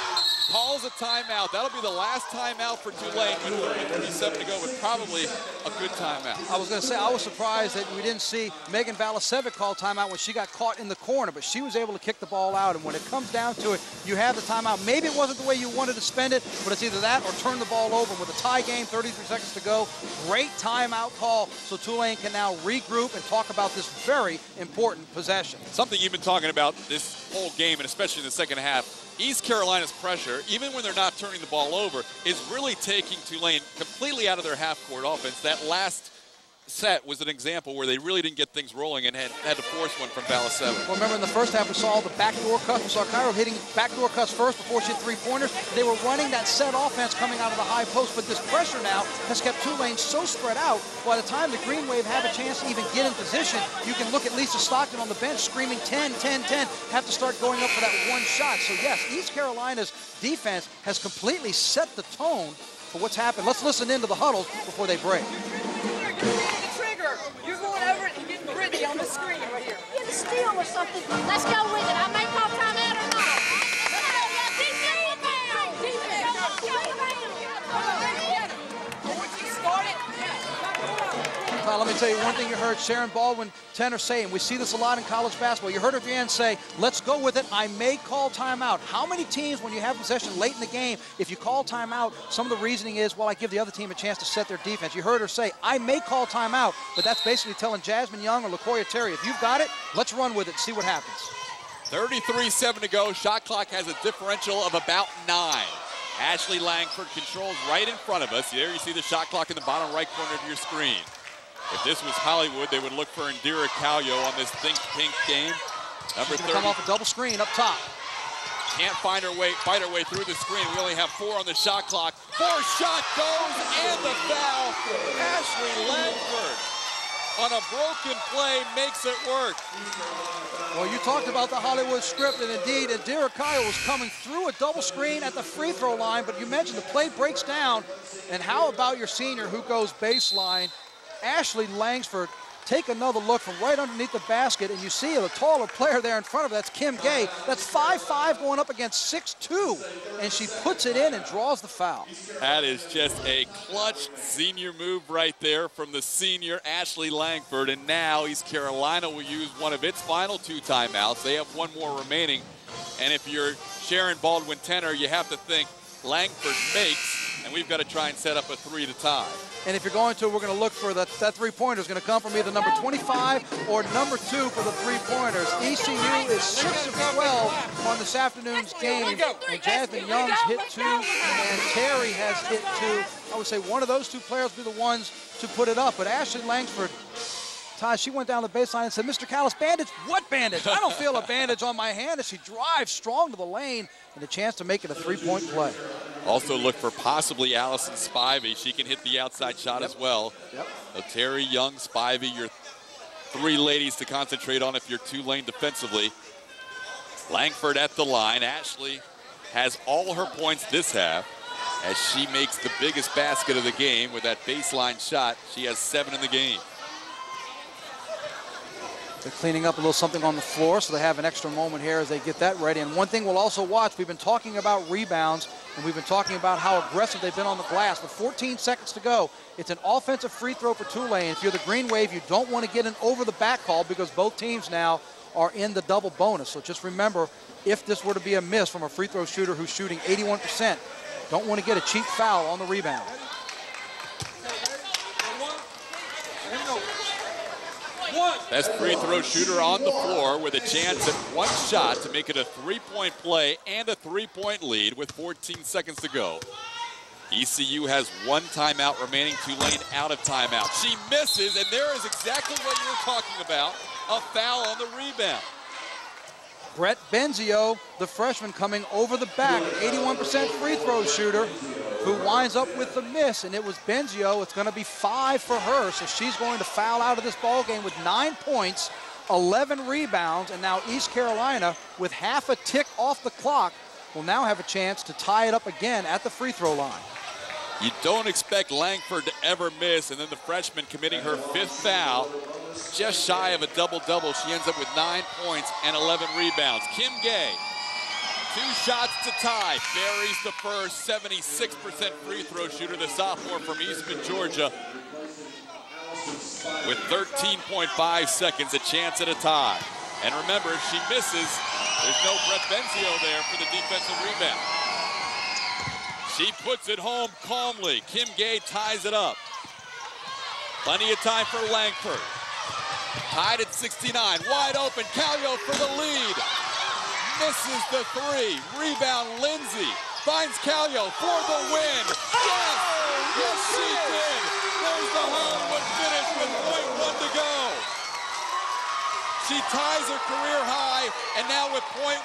calls a timeout. That'll be the last timeout for Tulane with 30:37 to go, but probably a good timeout. I was going to say, I was surprised that we didn't see Megan Balasevic call timeout when she got caught in the corner, but she was able to kick the ball out, and when it comes down to it, you have the timeout. Maybe it wasn't the way you wanted to spend it, but it's either that or turn the ball over. With a tie game, 33 seconds to go, great timeout call, so Tulane can now regroup and talk about this very important possession. Something you've been talking about this whole game, and especially in the second half, East Carolina's pressure, even when they're not turning the ball over, is really taking Tulane completely out of their half-court offense. That last set was an example where they really didn't get things rolling and had to force one from Balasevic. Well, remember in the first half we saw all the backdoor cuts. We saw Cairo hitting backdoor cuts first before she hit 3-pointers. They were running that set offense coming out of the high post, but this pressure now has kept Tulane so spread out. By the time the Green Wave have a chance to even get in position, you can look at Lisa Stockton on the bench screaming 10, 10, 10, have to start going up for that one shot. So yes, East Carolina's defense has completely set the tone for what's happened. Let's listen into the huddles before they break. You're going over it and getting Brittany on the screen right here. Get a steal or something. Let's go with it. I may call timeout or not. Let me tell you one thing you heard Sharon Baldwin Tenor say, and we see this a lot in college basketball. You heard her at the end say, let's go with it. I may call timeout. How many teams, when you have possession late in the game, if you call timeout, some of the reasoning is, well, I give the other team a chance to set their defense. You heard her say, I may call timeout, but that's basically telling Jasmine Young or LaCoya Terry, if you've got it, let's run with it and see what happens. 33-7 to go. Shot clock has a differential of about 9. Ashley Langford controls right in front of us. There you see the shot clock in the bottom right corner of your screen. If this was Hollywood, they would look for Indira Kaljo on this Think Pink game. Number 30. Come off a double screen up top. Can't fight her way through the screen. We only have 4 on the shot clock. 4 shot goes and the foul. Ashley Langford on a broken play makes it work. Well, you talked about the Hollywood script, and indeed, Indira Kaljo was coming through a double screen at the free throw line, but you mentioned the play breaks down. And how about your senior who goes baseline? Ashley Langford, take another look from right underneath the basket, and you see the taller player there in front of her. That's Kim Gay. That's 5'5" going up against 6'2", and she puts it in and draws the foul. That is just a clutch senior move right there from the senior Ashley Langford, and now East Carolina will use one of its final 2 timeouts. They have 1 more remaining, and if you're Sharon Baldwin-Tenner, you have to think Langford makes, and we've got to try and set up a 3 to tie. And if you're going to, we're going to look for that three-pointer is going to come from either number 25 or number 2 for the three-pointers. ECU is 6 of 12 on this afternoon's game. And Jasmine Young's hit 2, and Terry has hit 2. I would say one of those 2 players will be the ones to put it up. But Ashley Langford, Ty, she went down the baseline and said, Mr. Callis, bandage? What bandage? I don't feel a bandage on my hand. As she drives strong to the lane and a chance to make it a 3-point play. Also look for possibly Allison Spivey. She can hit the outside shot as well. So Terry, Young, Spivey, your 3 ladies to concentrate on if you're Tulane defensively. Langford at the line. Ashley has all her points this half as she makes the biggest basket of the game with that baseline shot. She has 7 in the game. They're cleaning up a little something on the floor, so they have an extra moment here as they get that ready. And one thing we'll also watch, we've been talking about rebounds, and we've been talking about how aggressive they've been on the glass. With 14 seconds to go, it's an offensive free throw for Tulane. If you're the Green Wave, you don't want to get an over-the-back call because both teams now are in the double bonus. So just remember, if this were to be a miss from a free throw shooter who's shooting 81%, don't want to get a cheap foul on the rebound. Best free throw shooter on the floor with a chance at 1 shot to make it a 3-point play and a 3-point lead with 14 seconds to go. ECU has 1 timeout remaining. Tulane out of timeout. She misses, and there is exactly what you were talking about, a foul on the rebound. Brett Benzio, the freshman, coming over the back, 81% free throw shooter, who winds up with the miss, and it was Benzio. It's going to be 5 for her, so she's going to foul out of this ball game with 9 points, 11 rebounds, and now East Carolina, with half a tick off the clock, will now have a chance to tie it up again at the free throw line. You don't expect Langford to ever miss, and then the freshman committing her 5th foul, just shy of a double-double. She ends up with 9 points and 11 rebounds. Kim Gay, 2 shots to tie, buries the first. 76% free throw shooter, the sophomore from Eastman, Georgia. With 13.5 seconds, a chance at a tie. And remember, if she misses, there's no Brett Benzio there for the defensive rebound. She puts it home calmly. Kim Gay ties it up. Plenty of time for Langford. Tied at 69, wide open, Calio for the lead. Misses the 3, rebound Lindsey. Finds Calio for the win. Yes, yes she did. There's the Hollywood finish with 0.1 to go. She ties her career high, and now with 0.1,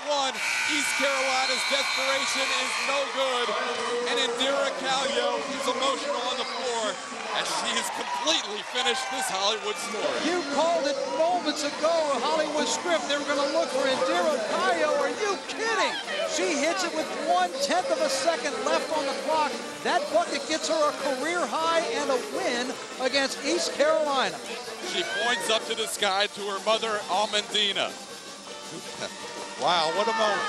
East Carolina's desperation is no good. And Indira Kaljo is emotional on the floor as she has completely finished this Hollywood story. You called it moments ago, a Hollywood script. They were going to look for Indira Kaljo. Are you kidding? She hits it with 1/10 of a second left on the clock. That bucket gets her a career high and a win against East Carolina. She points up to the sky to her mother, Almendina. Wow, what a moment.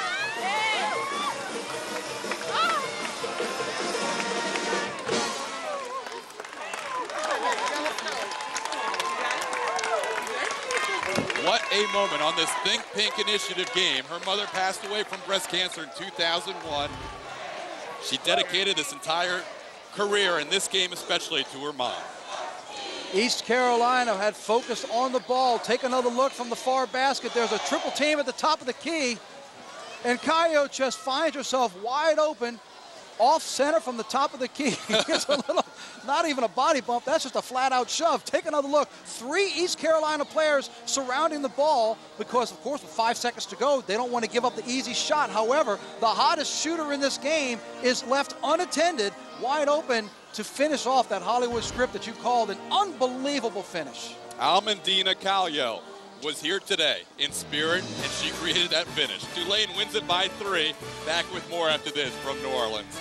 What a moment on this Think Pink Initiative game. Her mother passed away from breast cancer in 2001. She dedicated this entire career, in this game especially, to her mom. East Carolina had focused on the ball. Take another look from the far basket. There's a triple team at the top of the key. And Calio just finds herself wide open, off center from the top of the key. It's a little, not even a body bump, that's just a flat out shove. Take another look. 3 East Carolina players surrounding the ball because, of course, with 5 seconds to go, they don't want to give up the easy shot. However, the hottest shooter in this game is left unattended, wide open to finish off that Hollywood script that you called an unbelievable finish. Indira Kaljo was here today in spirit, and she created that finish. Tulane wins it by 3. Back with more after this from New Orleans.